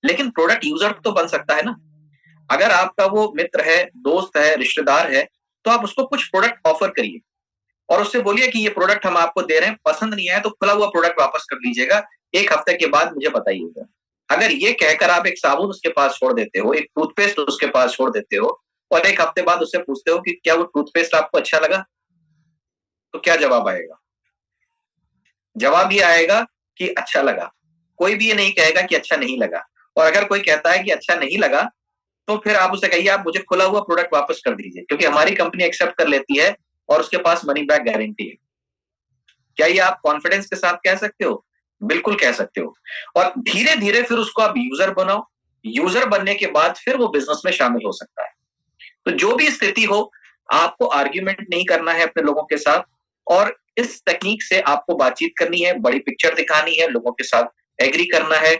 लेकिन प्रोडक्ट यूजर तो बन सकता है ना। अगर आपका वो मित्र है, दोस्त है, रिश्तेदार है, तो आप उसको कुछ प्रोडक्ट ऑफर करिए और उससे बोलिए कि ये प्रोडक्ट हम आपको दे रहे हैं, पसंद नहीं आया तो खुला हुआ प्रोडक्ट वापस कर लीजिएगा, 1 हफ्ते के बाद मुझे बताइएगा। अगर ये कहकर आप एक साबुन उसके पास छोड़ देते हो, एक टूथपेस्ट उसके पास छोड़ देते हो और 1 हफ्ते बाद उससे पूछते हो कि क्या वो टूथपेस्ट आपको अच्छा लगा, तो क्या जवाब आएगा? जवाब ये आएगा कि अच्छा लगा। कोई भी ये नहीं कहेगा कि अच्छा नहीं लगा। और अगर कोई कहता है कि अच्छा नहीं लगा, तो फिर आप उसे कहिए आप मुझे खुला हुआ प्रोडक्ट वापस कर दीजिए, क्योंकि हमारी कंपनी एक्सेप्ट कर लेती है और उसके पास मनी बैक गारंटी है। क्या ये आप कॉन्फिडेंस के साथ कह सकते हो? बिल्कुल कह सकते हो। और धीरे धीरे फिर उसको आप यूजर बनाओ। यूजर बनने के बाद फिर वो बिजनेस में शामिल हो सकता है। तो जो भी स्थिति हो, आपको आर्ग्यूमेंट नहीं करना है अपने लोगों के साथ, और इस तकनीक से आपको बातचीत करनी है, बड़ी पिक्चर दिखानी है, लोगों के साथ एग्री करना है,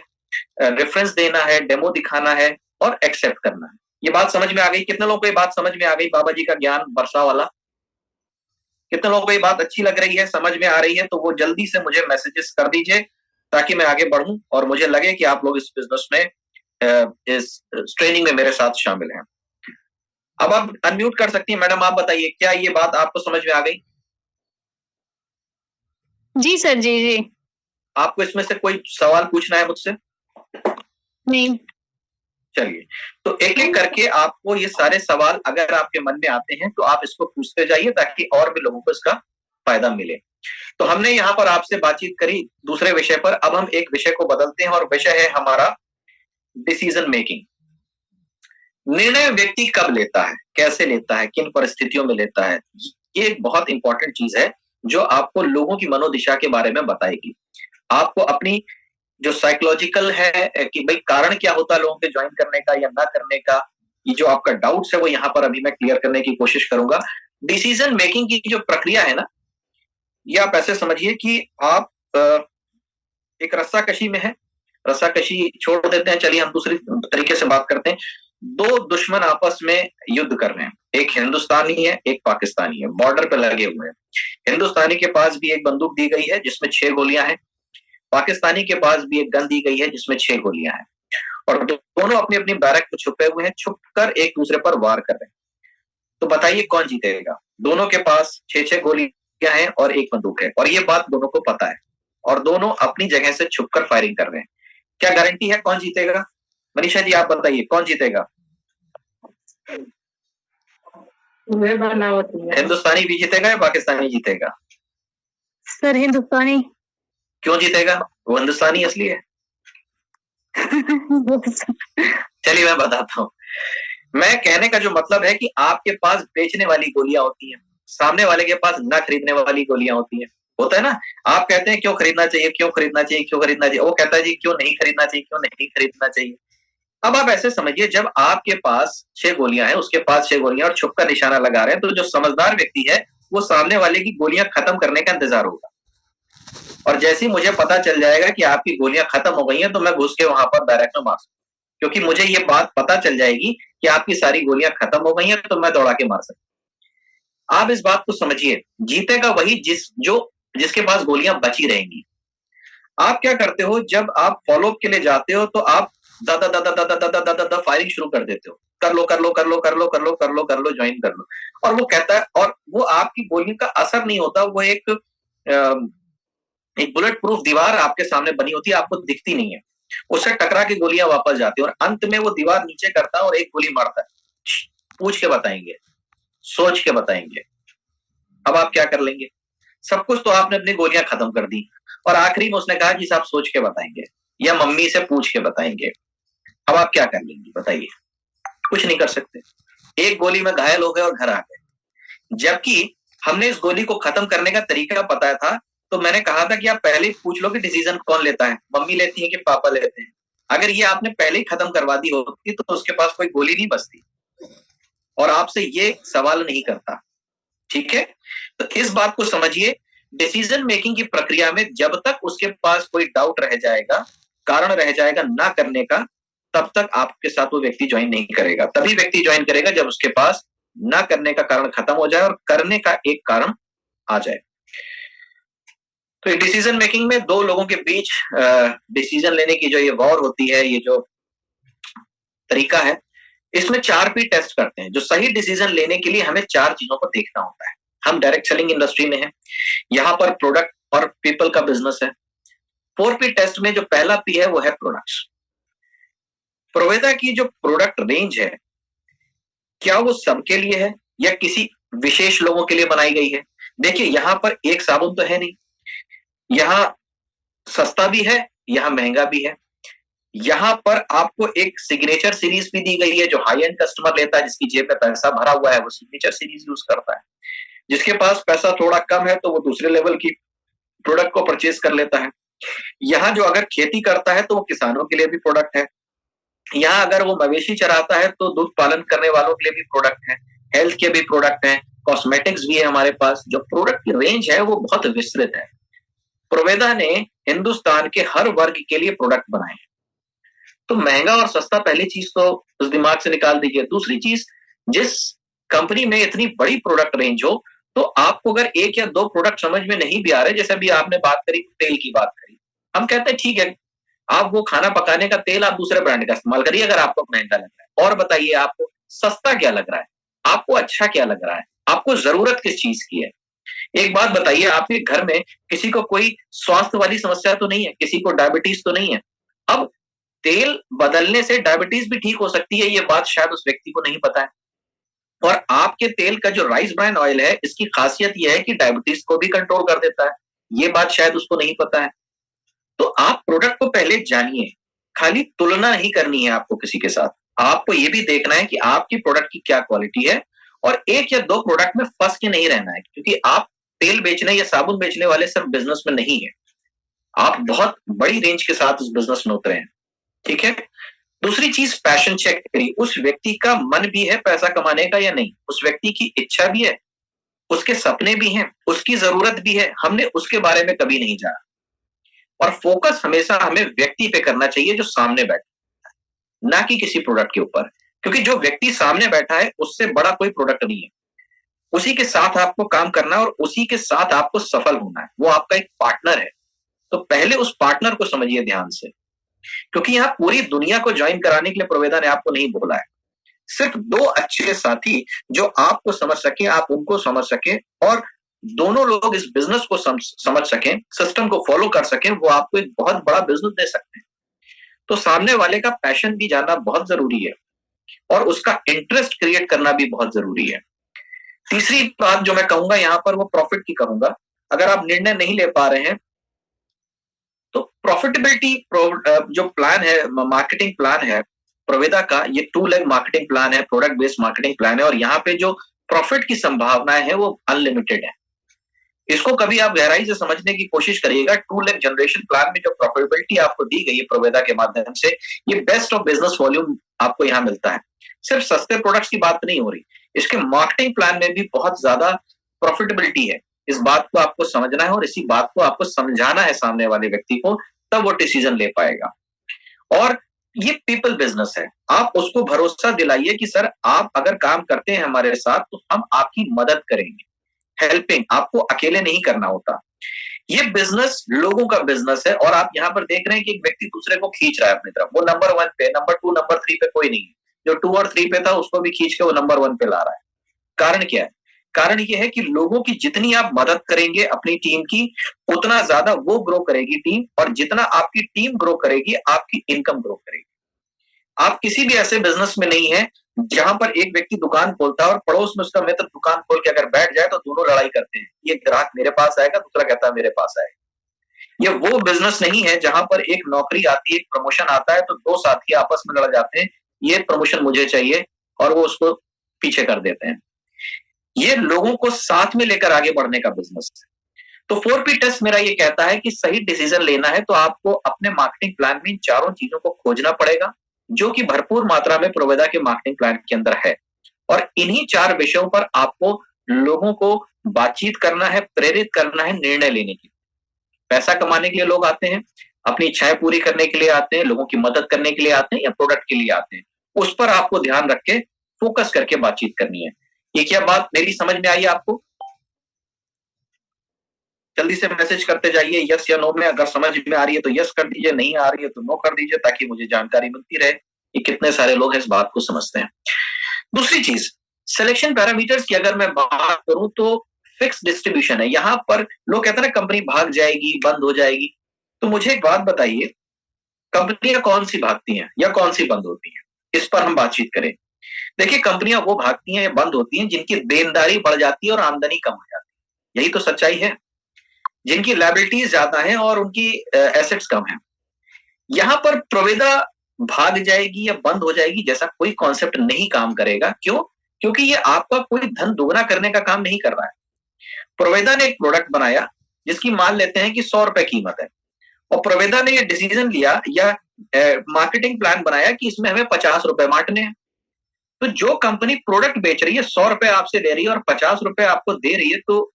रेफरेंस देना है, डेमो दिखाना है और एक्सेप्ट करना है। ये बात समझ में आ गई? कितने लोगों को ये बात समझ में आ गई? बाबा जी का ज्ञान बरसा वाला कितने लोगों को ये बात अच्छी लग रही है, समझ में आ रही है? तो वो जल्दी से मुझे मैसेजेस कर दीजिए ताकि मैं आगे बढ़ूं और मुझे लगे कि आप लोग इस बिजनेस में, इस ट्रेनिंग में मेरे साथ शामिल हैं। अब आप अनम्यूट कर सकती हैं मैडम, आप बताइए क्या ये बात आपको समझ में आ गई? जी सर, जी जी। आपको इसमें से कोई सवाल पूछना है मुझसे? नहीं। चलिए, तो एक एक करके आपको ये सारे सवाल अगर आपके मन में आते हैं तो आप इसको पूछते जाइए ताकि और भी लोगों को इसका फायदा मिले। तो हमने यहाँ पर आपसे बातचीत करी दूसरे विषय पर, अब हम एक विषय को बदलते हैं और विषय है हमारा डिसीजन मेकिंग। निर्णय व्यक्ति कब लेता है, कैसे लेता है, किन परिस्थितियों में लेता है, ये एक बहुत इंपॉर्टेंट चीज है जो आपको लोगों की मनोदिशा के बारे में बताएगी। आपको अपनी जो साइकोलॉजिकल है कि भाई कारण क्या होता है लोगों के ज्वाइन करने का या ना करने का, ये जो आपका डाउट्स है वो यहाँ पर अभी मैं क्लियर करने की कोशिश करूंगा। डिसीजन मेकिंग की जो प्रक्रिया है ना, ये आप ऐसे समझिए कि आप एक रस्साकशी में है, रस्साकशी छोड़ देते हैं, चलिए हम दूसरी तरीके से बात करते हैं। 2 दुश्मन आपस में युद्ध कर रहे हैं, एक हिंदुस्तानी है, एक पाकिस्तानी है, बॉर्डर पे लगे हुए हैं। हिंदुस्तानी के पास भी एक बंदूक दी गई है जिसमें 6 गोलियां हैं, पाकिस्तानी के पास भी एक गन दी गई है जिसमें 6 गोलियां हैं, और दोनों अपनी अपनी बैरक में छुपे हुए हैं, छुपकर एक दूसरे पर वार कर रहे हैं। तो बताइए कौन जीतेगा? दोनों के पास 6-6 गोलियां हैं और एक बंदूक है, और ये बात दोनों को पता है, और दोनों अपनी जगह से छुपकर फायरिंग कर रहे हैं। क्या गारंटी है कौन जीतेगा? मनीषा जी आप बताइए कौन जीतेगा? हिंदुस्तानी भी जीतेगा या पाकिस्तानी जीतेगा? सर हिंदुस्तानी। क्यों जीतेगा? वो हिंदुस्तानी असली है। चलिए मैं बताता हूँ। मैं कहने का जो मतलब है कि आपके पास बेचने वाली गोलियां होती हैं, सामने वाले के पास ना खरीदने वाली गोलियां होती हैं। होता है ना, आप कहते हैं क्यों खरीदना चाहिए, क्यों खरीदना चाहिए, क्यों खरीदना चाहिए, वो कहता है जी क्यों नहीं खरीदना चाहिए, क्यों नहीं खरीदना चाहिए। अब आप ऐसे समझिए, जब आपके पास 6 गोलियां हैं, उसके पास 6 गोलियां और छुप कर निशाना लगा रहे हैं, तो जो समझदार व्यक्ति है वो सामने वाले की गोलियां खत्म करने का इंतजार होगा, और जैसे ही मुझे पता चल जाएगा कि आपकी गोलियां खत्म हो गई हैं तो मैं घुस के वहां पर डायरेक्ट में मार सकता, क्योंकि मुझे ये बात पता चल जाएगी कि आपकी सारी गोलियां खत्म हो गई हैं, तो मैं दौड़ा के मार सकता। आप इस बात को समझिए, जीतेगा वही जिसके पास गोलियां बची रहेंगी। आप क्या करते हो, जब आप फॉलोअप के लिए जाते हो तो आप दादा दादा दादा दादा दादा दादा फायरिंग शुरू कर देते हो, कर लो कर लो कर लो कर लो कर लो कर लो कर लो, ज्वाइन कर लो, और वो कहता है, और वो आपकी गोलियों का असर नहीं होता, वो एक बुलेट प्रूफ दीवार आपके सामने बनी होती है, आपको दिखती नहीं है, उससे टकरा के गोलियां वापस जाती है, और अंत में वो दीवार नीचे करता है और एक गोली मारता है। पूछ के बताएंगे सोच के बताएंगे। अब आप क्या कर लेंगे? सब कुछ तो आपने अपनी गोलियां खत्म कर दी और आखिरी में उसने कहा कि साहब सोच के बताएंगे या मम्मी से पूछ के बताएंगे। अब आप क्या कर लेंगे बताइए? कुछ नहीं कर सकते। एक गोली में घायल हो गए और घर आ गए। जबकि हमने इस गोली को खत्म करने का तरीका पता था, तो मैंने कहा था कि आप पहले ही पूछ लो कि डिसीजन कौन लेता है, मम्मी लेती है कि पापा लेते हैं। अगर ये आपने पहले ही खत्म करवा दी होती तो उसके पास कोई गोली नहीं बचती और आपसे ये सवाल नहीं करता। ठीक है, तो इस बात को समझिए, डिसीजन मेकिंग की प्रक्रिया में जब तक उसके पास कोई डाउट रह जाएगा, कारण रह जाएगा ना करने का, तब तक आपके साथ वो व्यक्ति ज्वाइन नहीं करेगा। तभी व्यक्ति ज्वाइन करेगा जब उसके पास ना करने का कारण खत्म हो जाए और करने का एक कारण आ जाए। तो डिसीजन मेकिंग में दो लोगों के बीच डिसीजन लेने की जो ये वॉर होती है, ये जो तरीका है, इसमें 4P टेस्ट करते हैं। जो सही डिसीजन लेने के लिए हमें 4 चीजों को देखना होता है। हम डायरेक्ट सेलिंग इंडस्ट्री में हैं, यहां पर प्रोडक्ट और पीपल का बिजनेस है। 4P टेस्ट में जो पहला P है वो है प्रोडक्ट्स। प्रोवेदा की जो प्रोडक्ट रेंज है, क्या वो सबके लिए है या किसी विशेष लोगों के लिए बनाई गई है? देखिए, यहां पर एक साबुन तो है नहीं, यहां सस्ता भी है, यहां महंगा भी है। यहां पर आपको एक सिग्नेचर सीरीज भी दी गई है। जो हाई एंड कस्टमर लेता है, जिसकी जेब में पैसा भरा हुआ है, वो सिग्नेचर सीरीज यूज करता है। जिसके पास पैसा थोड़ा कम है तो वो दूसरे लेवल की प्रोडक्ट को परचेज कर लेता है। यहाँ जो अगर खेती करता है तो वो किसानों के लिए भी प्रोडक्ट है। यहाँ अगर वो मवेशी चराता है तो दूध पालन करने वालों के लिए भी प्रोडक्ट है, हेल्थ के भी प्रोडक्ट है, कॉस्मेटिक्स भी है हमारे पास। जो प्रोडक्ट की रेंज है वो बहुत विस्तृत है। प्रोवेदा ने हिंदुस्तान के हर वर्ग के लिए प्रोडक्ट बनाए हैं। तो महंगा और सस्ता पहली चीज तो उस दिमाग से निकाल दीजिए। दूसरी चीज, जिस कंपनी में इतनी बड़ी प्रोडक्ट रेंज हो, तो आपको अगर एक या दो प्रोडक्ट समझ में नहीं भी आ रहे, जैसे अभी आपने बात करी तेल की बात करी, हम कहते हैं ठीक है, आप वो खाना पकाने का तेल आप दूसरे ब्रांड का इस्तेमाल करिए अगर आपको महंगा लग रहा है। और बताइए आपको सस्ता क्या लग रहा है, आपको अच्छा क्या लग रहा है, आपको जरूरत किस चीज की है। एक बात बताइए, आपके घर में किसी को कोई स्वास्थ्य वाली समस्या तो नहीं है, किसी को डायबिटीज तो नहीं है। अब तेल बदलने से डायबिटीज भी ठीक हो सकती है, ये बात शायद उस व्यक्ति को नहीं पता है। और आपके तेल का जो राइस ब्रान ऑयल है, इसकी खासियत यह है कि डायबिटीज को भी कंट्रोल कर देता है, ये बात शायद उसको नहीं पता है। तो आप प्रोडक्ट को पहले जानिए, खाली तुलना नहीं करनी है आपको किसी के साथ। आपको ये भी देखना है कि आपकी प्रोडक्ट की क्या क्वालिटी है, और एक या दो प्रोडक्ट में फंस के नहीं रहना है, क्योंकि आप तेल बेचने या साबुन बेचने वाले सिर्फ बिजनेस में नहीं है, आप बहुत बड़ी रेंज के साथ उस बिजनेस में उतरे हैं। ठीक है। दूसरी चीज, पैशन चेक करिए, उस व्यक्ति का मन भी है पैसा कमाने का या नहीं, उस व्यक्ति की इच्छा भी है, उसके सपने भी हैं, उसकी जरूरत भी है, हमने उसके बारे में कभी नहीं जाना। और फोकस हमेशा हमें व्यक्ति पे करना चाहिए जो सामने बैठा है, ना कि किसी प्रोडक्ट के ऊपर, क्योंकि जो व्यक्ति सामने बैठा है उससे बड़ा कोई प्रोडक्ट नहीं है। उसी के साथ आपको काम करना है और उसी के साथ आपको सफल होना है, वो आपका एक पार्टनर है। तो पहले उस पार्टनर को समझिए ध्यान से, क्योंकि यहां पूरी दुनिया को ज्वाइन कराने के लिए प्रोवेदा ने आपको नहीं बोला है। सिर्फ दो अच्छे साथी जो आपको समझ सके, आप उनको समझ सके, और दोनों लोग इस बिजनेस को समझ सकें, सिस्टम को फॉलो कर सकें, वो आपको एक बहुत बड़ा बिजनेस दे सकते हैं। तो सामने वाले का पैशन भी जानना बहुत जरूरी है और उसका इंटरेस्ट क्रिएट करना भी बहुत जरूरी है। तीसरी बात जो मैं कहूंगा यहां पर, वो प्रॉफिट की कहूंगा। अगर आप निर्णय नहीं ले पा रहे हैं तो प्रॉफिटेबिलिटी जो प्लान है, मार्केटिंग प्लान है प्रोवेदा का, ये 2 लेग मार्केटिंग प्लान है, प्रोडक्ट बेस्ड मार्केटिंग प्लान है, और यहाँ पे जो प्रॉफिट की संभावनाएं है वो अनलिमिटेड है। इसको कभी आप गहराई से समझने की कोशिश करिएगा। 2 लेग जनरेशन प्लान में जो प्रॉफिटेबिलिटी आपको दी गई है प्रोवेदा के माध्यम से, ये बेस्ट ऑफ बिजनेस वॉल्यूम आपको यहाँ मिलता है। सिर्फ सस्ते प्रोडक्ट्स की बात नहीं हो रही, इसके मार्केटिंग प्लान में भी बहुत ज्यादा प्रॉफिटेबिलिटी है। इस बात को आपको समझना है और इसी बात को आपको समझाना है सामने वाले व्यक्ति को, तब वो डिसीजन ले पाएगा। और ये पीपल बिजनेस है, आप उसको भरोसा दिलाइए कि सर आप अगर काम करते हैं हमारे साथ तो हम आपकी मदद करेंगे। हेल्पिंग आपको अकेले नहीं करना होता। ये बिजनेस लोगों का बिजनेस है, और आप यहाँ पर देख रहे हैं कि एक व्यक्ति दूसरे को खींच रहा है अपनी तरफ। वो नंबर 1 पे, नंबर 2, नंबर 3 पे कोई नहीं है। जो 2 और 3 पे था उसको भी खींच के वो नंबर 1 पे ला रहा है। कारण क्या है? कारण ये है कि लोगों की जितनी आप मदद करेंगे अपनी टीम की, उतना ज्यादा वो ग्रो करेगी टीम, और जितना आपकी टीम ग्रो करेगी आपकी इनकम ग्रो करेगी। आप किसी भी ऐसे बिजनेस में नहीं है जहां पर एक व्यक्ति दुकान खोलता है और पड़ोस में उसका मित्र दुकान खोल के अगर बैठ जाए तो दोनों लड़ाई करते हैं, ये ग्राहक मेरे पास आएगा, दूसरा कहता है मेरे पास आएगा। ये वो बिजनेस नहीं है जहां पर एक नौकरी आती है, एक प्रमोशन आता है तो दो साथी आपस में लड़ जाते हैं, ये प्रमोशन मुझे चाहिए और वो उसको पीछे कर देते हैं। ये लोगों को साथ में लेकर आगे बढ़ने का बिजनेस है। तो 4P टेस्ट मेरा ये कहता है कि सही डिसीजन लेना है तो आपको अपने मार्केटिंग प्लान में इन चारों चीजों को खोजना पड़ेगा, जो कि भरपूर मात्रा में प्रोवेदा के मार्केटिंग प्लान के अंदर है। और इन्हीं 4 विषयों पर आपको लोगों को बातचीत करना है, प्रेरित करना है निर्णय लेने के लिए। पैसा कमाने के लिए लोग आते हैं, अपनी इच्छाएं पूरी करने के लिए आते हैं, लोगों की मदद करने के लिए आते हैं या प्रोडक्ट के लिए आते हैं। उस पर आपको ध्यान रख के फोकस करके बातचीत करनी है। ये क्या बात मेरी समझ में आई आपको? जल्दी से मैसेज करते जाइए यस या नो में। अगर समझ में आ रही है तो यस कर दीजिए, नहीं आ रही है तो नो कर दीजिए, ताकि मुझे जानकारी मिलती रहे कि कितने सारे लोग इस बात को समझते हैं। दूसरी चीज, सिलेक्शन पैरामीटर्स की अगर मैं बात करूं तो फिक्स डिस्ट्रीब्यूशन है। यहां पर लोग कहते हैं ना कंपनी भाग जाएगी, बंद हो जाएगी। तो मुझे एक बात बताइए, कंपनियां कौन सी भागती हैं या कौन सी बंद होती हैं? इस पर हम बातचीत करें। देखिए, कंपनियां वो भागती हैं या बंद होती हैं जिनकी देनदारी बढ़ जाती है और आमदनी कम हो जाती है। यही तो सच्चाई है। जिनकी लायबिलिटीज ज्यादा है और उनकी एसेट्स कम है। यहां पर प्रोवेदा भाग जाएगी या बंद हो जाएगी जैसा कोई कॉन्सेप्ट नहीं काम करेगा। क्यों? क्योंकि ये आपका कोई धन दुगना करने का काम नहीं कर रहा है। प्रोवेदा ने एक प्रोडक्ट बनाया जिसकी मान लेते हैं कि 100 रुपए कीमत है, और प्रोवेदा ने ये डिसीजन लिया या मार्केटिंग प्लान बनाया कि इसमें हमें 50 रुपए बांटने हैं। तो जो कंपनी प्रोडक्ट बेच रही है 100 रुपए आपसे ले रही है और 50 रुपए आपको दे रही है, तो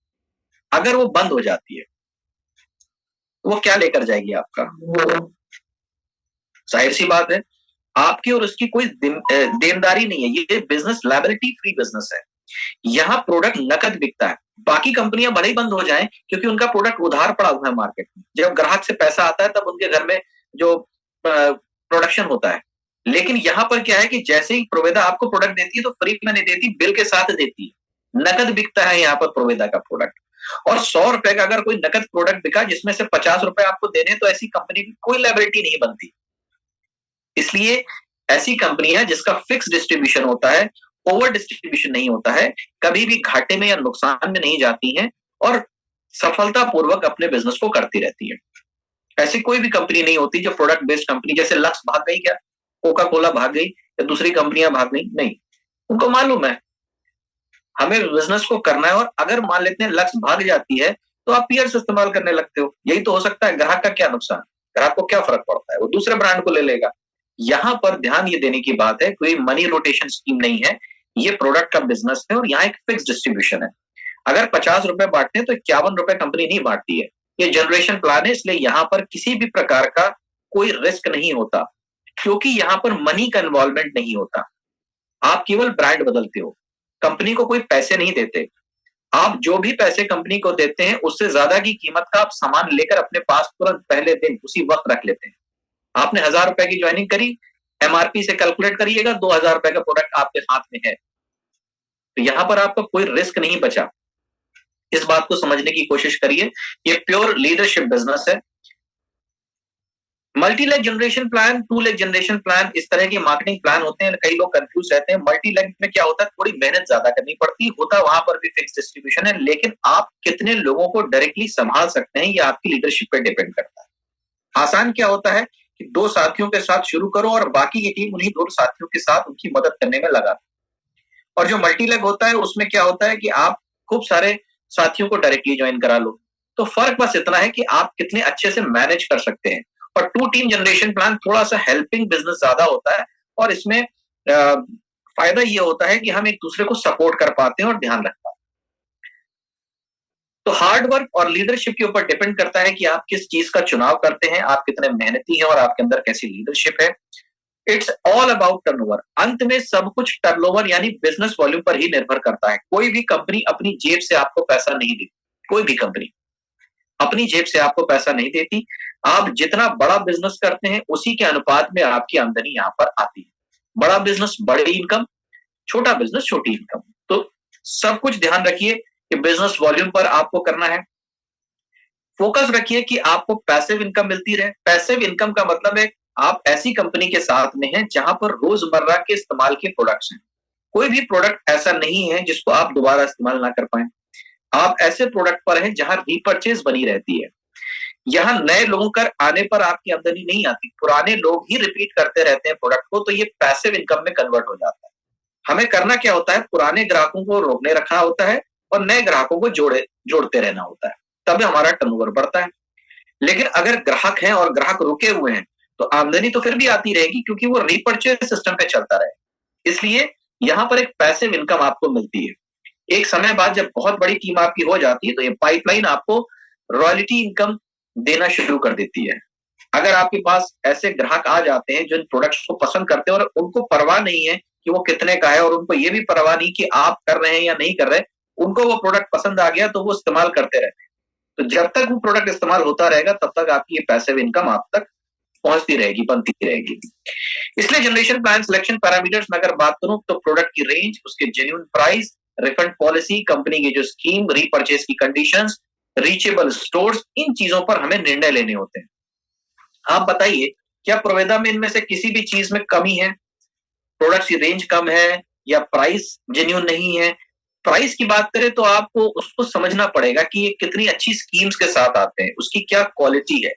अगर वो बंद हो जाती है वो क्या लेकर जाएगी आपका? जाहिर सी बात है, आपकी और उसकी कोई देनदारी नहीं है। ये बिजनेस लायबिलिटी फ्री बिजनेस है। यहां प्रोडक्ट नकद बिकता है। बाकी कंपनियां भले ही बंद हो जाएं क्योंकि उनका प्रोडक्ट उधार पड़ा हुआ है मार्केट में। जब ग्राहक से पैसा आता है तब उनके घर में जो प्रोडक्शन होता है। लेकिन यहां पर क्या है कि जैसे ही प्रोवेदा आपको प्रोडक्ट देती है तो फ्री में नहीं देती, बिल के साथ देती है। नकद बिकता है यहाँ पर प्रोवेदा का प्रोडक्ट। और 100 रुपए का अगर कोई नकद प्रोडक्ट बिका जिसमें से 50 रुपए आपको देने, तो ऐसी कंपनी की कोई लायबिलिटी नहीं बनती। इसलिए ऐसी कंपनियां जिसका फिक्स डिस्ट्रीब्यूशन होता है, ओवर डिस्ट्रीब्यूशन नहीं होता है, कभी भी घाटे में या नुकसान में नहीं जाती हैं और सफलतापूर्वक अपने बिजनेस को करती रहती है। ऐसी कोई भी कंपनी नहीं होती जो प्रोडक्ट बेस्ड कंपनी, जैसे लक्स भाग गई, क्या कोका कोला भाग गई या दूसरी कंपनियां भाग गई? नहीं, उनको मालूम है हमें बिजनेस को करना है। और अगर मान लेते हैं लक्स भाग जाती है तो आप पीयर्स इस्तेमाल करने लगते हो। यही तो हो सकता है। ग्राहक का क्या नुकसान? ग्राहक को क्या फर्क पड़ता है? वो दूसरे ब्रांड को ले लेगा। यहां पर ध्यान ये देने की बात है, कोई मनी रोटेशन स्कीम नहीं है, ये प्रोडक्ट का बिजनेस है और यहाँ एक फिक्स डिस्ट्रीब्यूशन है। अगर 50 रुपए बांटते हैं तो 51 रुपए कंपनी नहीं बांटती है। ये जनरेशन प्लान है, इसलिए यहां पर किसी भी प्रकार का कोई रिस्क नहीं होता, क्योंकि यहां पर मनी का इन्वॉल्वमेंट नहीं होता। आप केवल ब्रांड बदलते हो, कंपनी को कोई पैसे नहीं देते। आप जो भी पैसे कंपनी को देते हैं उससे ज्यादा की कीमत का आप सामान लेकर अपने पास तुरंत पहले दिन उसी वक्त रख लेते हैं। आपने 1000 रुपए की ज्वाइनिंग करी, एमआरपी से कैलकुलेट करिएगा 2000 रुपए का प्रोडक्ट आपके हाथ में है। तो यहां पर आपका कोई रिस्क नहीं बचा। इस बात को समझने की कोशिश करिए। ये प्योर लीडरशिप बिजनेस है। Multi leg generation plan, 2 leg generation plan, इस तरह के मार्केटिंग प्लान होते हैं। कई लोग कंफ्यूज रहते हैं। मल्टी लेग में क्या होता है, थोड़ी मेहनत ज्यादा करनी पड़ती है, होता वहां पर भी फिक्स डिस्ट्रीब्यूशन है, लेकिन आप कितने लोगों को डायरेक्टली संभाल सकते हैं ये आपकी लीडरशिप पे डिपेंड करता है। आसान क्या होता है कि 2 साथियों के साथ शुरू करो और बाकी की टीम उन्हीं 2 साथियों के साथ उनकी मदद करने में लगा। और जो मल्टी लेग होता है उसमें क्या होता है कि आप खूब सारे साथियों को डायरेक्टली ज्वाइन करा लो। तो फर्क बस इतना है कि आप कितने अच्छे से मैनेज कर सकते हैं। और 2 टीम जनरेशन प्लान थोड़ा सा हेल्पिंग बिजनेस ज्यादा होता है और इसमें फायदा ये होता है कि हम एक दूसरे को सपोर्ट कर पाते हैं और ध्यान रख पाते हैं। तो हार्ड वर्क और लीडरशिप के ऊपर डिपेंड करता है कि आप किस चीज का चुनाव करते हैं, आप कितने मेहनती हैं और आपके अंदर कैसी लीडरशिप है। It's all about turnover. अंत में सब कुछ टर्नओवर यानी बिजनेस वॉल्यूम पर ही निर्भर करता है। कोई भी कंपनी अपनी जेब से आपको पैसा नहीं देती। कोई भी कंपनी अपनी जेब से आपको पैसा नहीं देती। आप जितना बड़ा बिजनेस करते हैं उसी के अनुपात में आपकी आमदनी यहां पर आती है। बड़ा बिजनेस बड़ी इनकम, छोटा बिजनेस छोटी इनकम। तो सब कुछ ध्यान रखिए कि बिजनेस वॉल्यूम पर आपको करना है। फोकस रखिए कि आपको पैसिव इनकम मिलती रहे। पैसिव इनकम का मतलब है आप ऐसी कंपनी के साथ में हैं जहां पर रोजमर्रा के इस्तेमाल के प्रोडक्ट्स हैं। कोई भी प्रोडक्ट ऐसा नहीं है जिसको आप दोबारा इस्तेमाल ना कर पाए। आप ऐसे प्रोडक्ट पर हैं जहां रीपर्चेज बनी रहती है। यहाँ नए लोगों का आने पर आपकी आमदनी नहीं आती, पुराने लोग ही रिपीट करते रहते हैं प्रोडक्ट को, तो ये पैसिव इनकम में कन्वर्ट हो जाता है। हमें करना क्या होता है, पुराने ग्राहकों को रोकने रखना होता है और नए ग्राहकों को जोड़ते रहना होता है, तब हमारा टर्नओवर बढ़ता है। लेकिन अगर ग्राहक हैं और ग्राहक रुके हुए हैं तो आमदनी तो फिर भी आती रहेगी, क्योंकि वो रीपर्चेज सिस्टम पे चलता रहे। इसलिए यहाँ पर एक पैसिव इनकम आपको मिलती है। एक समय बाद जब बहुत बड़ी टीम आपकी हो जाती है तो ये पाइपलाइन आपको रॉयल्टी इनकम देना शुरू कर देती है। अगर आपके पास ऐसे ग्राहक आ जाते हैं जो इन प्रोडक्ट्स को पसंद करते हैं और उनको परवाह नहीं है कि वो कितने का है, और उनको ये भी परवाह नहीं कि आप कर रहे हैं या नहीं कर रहे, उनको वो प्रोडक्ट पसंद आ गया तो वो इस्तेमाल करते रहते हैं। तो जब तक वो प्रोडक्ट इस्तेमाल होता रहेगा तब तक आपकी ये पैसिव इनकम आप तक पहुंचती रहेगी, बनती रहेगी। इसलिए जनरेशन प्लान सिलेक्शन पैरामीटर्स में अगर बात करूं तो प्रोडक्ट की रेंज, उसके genuine price, refund policy, company की जो स्कीम, रीपर्चेज की कंडीशंस, रीचेबल स्टोर्स, इन चीजों पर हमें निर्णय लेने होते हैं। आप बताइए, क्या प्रोवेदा में इनमें से किसी भी चीज में कमी है? प्रोडक्ट की रेंज कम है या प्राइस जेन्युइन नहीं है? प्राइस की बात करें तो आपको उसको समझना पड़ेगा कि ये कितनी अच्छी स्कीम्स के साथ आते हैं, उसकी क्या क्वालिटी है,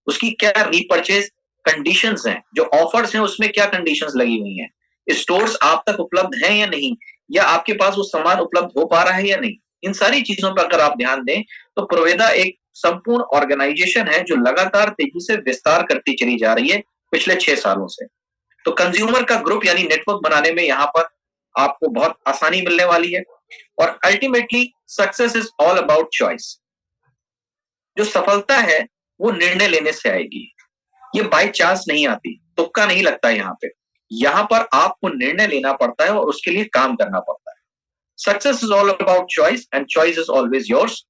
उसकी क्या रीपर्चेज कंडीशंस हैं, जो ऑफर्स हैं उसमें क्या कंडीशंस लगी हुई हैं, स्टोर्स आप तक उपलब्ध हैं या नहीं, या आपके पास वो सामान उपलब्ध हो पा रहा है या नहीं। इन सारी चीजों पर अगर आप ध्यान दें तो प्रोवेदा एक संपूर्ण ऑर्गेनाइजेशन है जो लगातार तेजी से विस्तार करती चली जा रही है पिछले 6 सालों से। तो कंज्यूमर का ग्रुप यानी नेटवर्क बनाने में यहाँ पर आपको बहुत आसानी मिलने वाली है। और ultimately success is all about choice. जो सफलता है वो निर्णय लेने से आएगी, ये बाय चांस नहीं आती, तुक्का नहीं लगता। यहाँ पर आपको निर्णय लेना पड़ता है और उसके लिए काम करना पड़ता है। Success is all about choice and choice is always yours.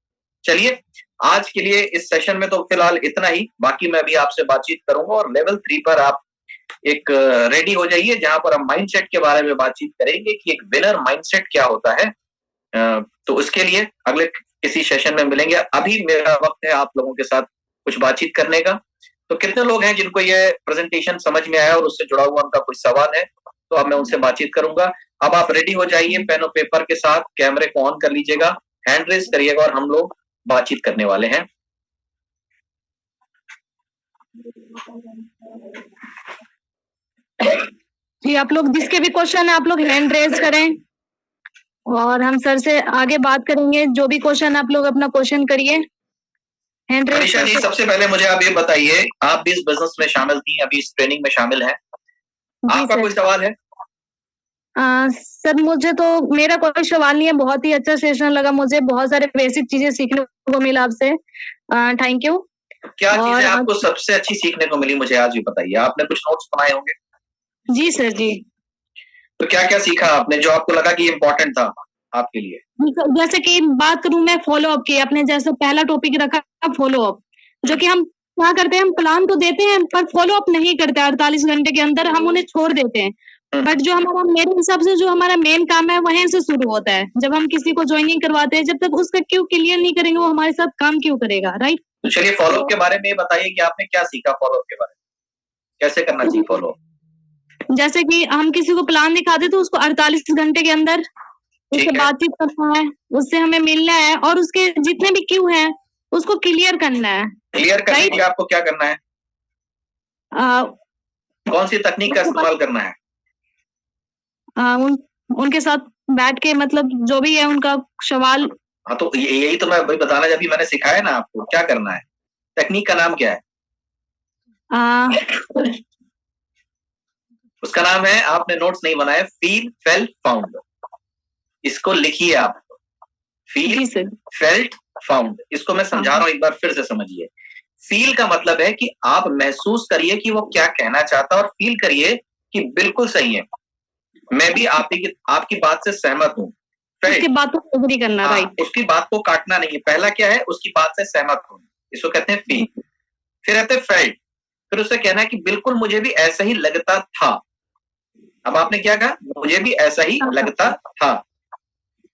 चलिए, आज के लिए इस सेशन में तो फिलहाल इतना ही, बाकी मैं भी आपसे बातचीत करूंगा और लेवल 3 पर आप एक रेडी हो जाइए, जहां पर हम माइंडसेट के बारे में बातचीत करेंगे कि एक विनर माइंडसेट क्या होता है। तो उसके लिए अगले किसी सेशन में मिलेंगे। अभी मेरा वक्त है आप लोगों के साथ कुछ बातचीत करने का। तो कितने लोग हैं जिनको ये प्रेजेंटेशन समझ में आया और उससे जुड़ा हुआ उनका कोई सवाल है, तो अब मैं उनसे बातचीत करूंगा। अब आप रेडी हो जाइए पेन और पेपर के साथ, कैमरे को ऑन कर लीजिएगा, हैंड रेज करिएगा और हम लोग बातचीत करने वाले हैं। जी, आप लोग जिसके भी क्वेश्चन है आप लोग हैंड रेज करें और हम सर से आगे बात करेंगे। जो भी क्वेश्चन आप लोग अपना क्वेश्चन करिए, हैंड रेज। मनीषा जी, सबसे पहले मुझे आप ये बताइए, आप भी इस बिजनेस में शामिल थी, अभी इस ट्रेनिंग में शामिल हैं, आपका कोई सवाल है? सर, मुझे तो मेरा कोई सवाल नहीं है। बहुत ही अच्छा सेशन लगा मुझे, बहुत सारे बेसिक चीजें सीखने को मिला आपसे। Thank you. क्या चीजें आपको सबसे अच्छी सीखने को मिली, मुझे आज भी बताइए। आपने कुछ नोट्स बनाए होंगे? जी सर जी। तो क्या क्या सीखा आपने जो आपको लगा कि इम्पोर्टेंट था आपके लिए? जैसे कि बात करूं मैं फॉलो अप की, आपने जैसे पहला टॉपिक रखा फॉलो अप, जो कि हम क्या करते हैं, हम प्लान तो देते हैं पर फॉलो अप नहीं करते। 48 घंटे के अंदर हम उन्हें छोड़ देते हैं। बट जो हमारा, मेरे हिसाब से जो हमारा मेन काम है वहीं से शुरू होता है। जब हम किसी को ज्वाइनिंग करवाते हैं, जब तक उसका क्यों क्लियर नहीं करेंगे वो हमारे साथ काम क्यों करेगा, राइट? तो चलिए फॉलो अप के बारे में बताइए कि आपने क्या सीखा फॉलो अप के बारे में, कैसे करना चाहिए फॉलो अप? जैसे कि हम किसी को प्लान दिखाते तो उसको 48 घंटे के अंदर उससे बातचीत करना है, उससे हमें मिलना है और उसके जितने भी क्यों हैं उसको क्लियर करना है। क्लियर करने के लिए आपको क्या करना है? कौन सी तकनीक का इस्तेमाल करना है? उनके साथ बैठ के, मतलब जो भी है उनका सवाल। हाँ, तो यही तो मैं बताना, जब भी मैंने सिखाया ना आपको क्या करना है। तकनीक का नाम क्या है? उसका नाम है, आपने नोट्स नहीं बनाए, फील फेल्ट फाउंड। इसको लिखिए आप, फील फेल्ट फाउंड। इसको मैं समझा रहा हूं, एक बार फिर से समझिए। फील का मतलब है कि आप महसूस करिए कि वो क्या कहना चाहता है, और फील करिए कि बिल्कुल सही है, मैं भी आपकी बात से सहमत हूँ। उसकी बात को एग्री करना, राइट? उसकी बात को काटना नहीं है। पहला क्या है, उसकी बात से सहमत हूँ, इसको कहते हैं फील। फिर कहते हैं फेल्ट, फिर उससे कहना है कि बिल्कुल मुझे भी ऐसा ही लगता था। अब आपने क्या कहा, मुझे भी ऐसा ही लगता था,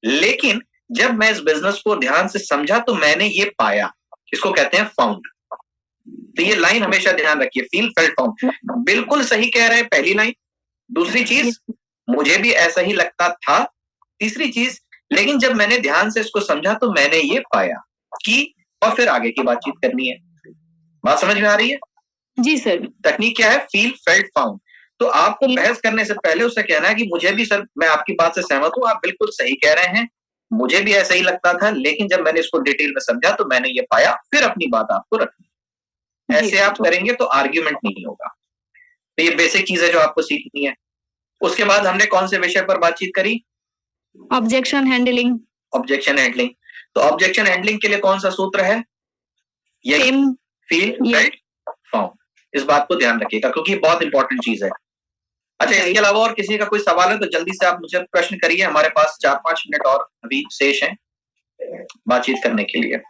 लेकिन जब मैं इस बिजनेस को ध्यान से समझा तो मैंने ये पाया। इसको कहते हैं फाउंड। तो ये लाइन हमेशा ध्यान रखिए, फील फेल्ट फाउंड। बिल्कुल सही कह रहे हैं, पहली लाइन। दूसरी चीज, मुझे भी ऐसा ही लगता था। तीसरी चीज, लेकिन जब मैंने ध्यान से इसको समझा तो मैंने ये पाया कि, और फिर आगे की बातचीत करनी है। बात समझ में आ रही है? जी सर। तकनीक क्या है? Feel felt found. तो आपको बहस करने से पहले उससे कहना है कि मुझे भी सर, मैं आपकी बात से सहमत हूं, आप बिल्कुल सही कह रहे हैं, मुझे भी ऐसा ही लगता था, लेकिन जब मैंने इसको डिटेल में समझा तो मैंने ये पाया, फिर अपनी बात आपको रखनी। ऐसे आप करेंगे तो आर्ग्यूमेंट नहीं होगा। तो ये बेसिक चीज है जो आपको सीखनी है। उसके बाद हमने कौन से विषय पर बातचीत करी? Objection handling. Objection handling. तो ऑब्जेक्शन हैंडलिंग के लिए कौन सा सूत्र है? ये फील फेल्ट फाउंड। इस बात को ध्यान रखिएगा क्योंकि बहुत इंपॉर्टेंट चीज है। अच्छा, इसके अलावा और किसी का कोई सवाल है तो जल्दी से आप मुझे प्रश्न करिए, हमारे पास 4-5 मिनट और अभी शेष हैं बातचीत करने के लिए।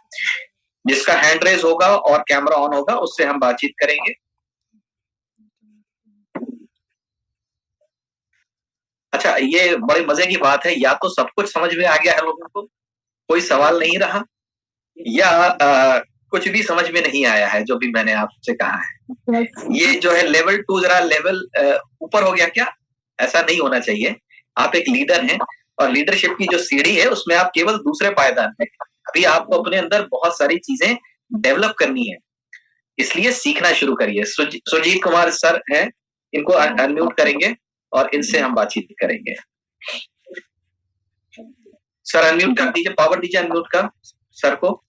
जिसका हैंड रेज होगा और कैमरा ऑन होगा उससे हम बातचीत करेंगे। अच्छा, ये बड़े मजे की बात है, या तो सब कुछ समझ में आ गया है लोगों को, कोई सवाल नहीं रहा, या कुछ भी समझ में नहीं आया है जो भी मैंने आपसे कहा है। ये जो है लेवल 2 जरा लेवल ऊपर हो गया क्या? ऐसा नहीं होना चाहिए। आप एक लीडर हैं और लीडरशिप की जो सीढ़ी है उसमें आप केवल दूसरे पायदान पे। अभी आपको अपने अंदर बहुत सारी चीजें डेवलप करनी है, इसलिए सीखना शुरू करिए। सुजीत कुमार सर हैं, इनको अनम्यूट करेंगे और इनसे हम बातचीत करेंगे। सर अनम्यूट कर दीजिए, पावर दीजिए अनम्यूट का सर को।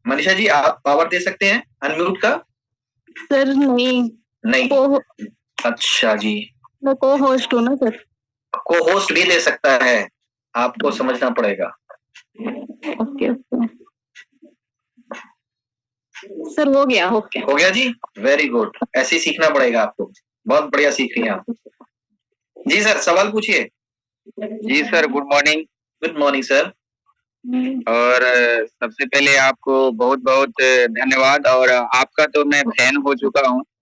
मनीषा जी, आप पावर दे सकते हैं अनम्यूट का? सर नहीं। अच्छा जी, मैं को होस्ट हूँ ना सर। को होस्ट भी दे सकता है, आपको समझना पड़ेगा। ओके सर, हो गया। ओके, हो गया जी, वेरी गुड। ऐसे ही सीखना पड़ेगा आपको, बहुत बढ़िया सीख रही हैं आप। जी सर, सवाल पूछिए। जी sir, good morning. Good morning sir. और सबसे पहले आपको बहुत बहुत धन्यवाद, और आपका तो मैं फैन हो चुका हूँ।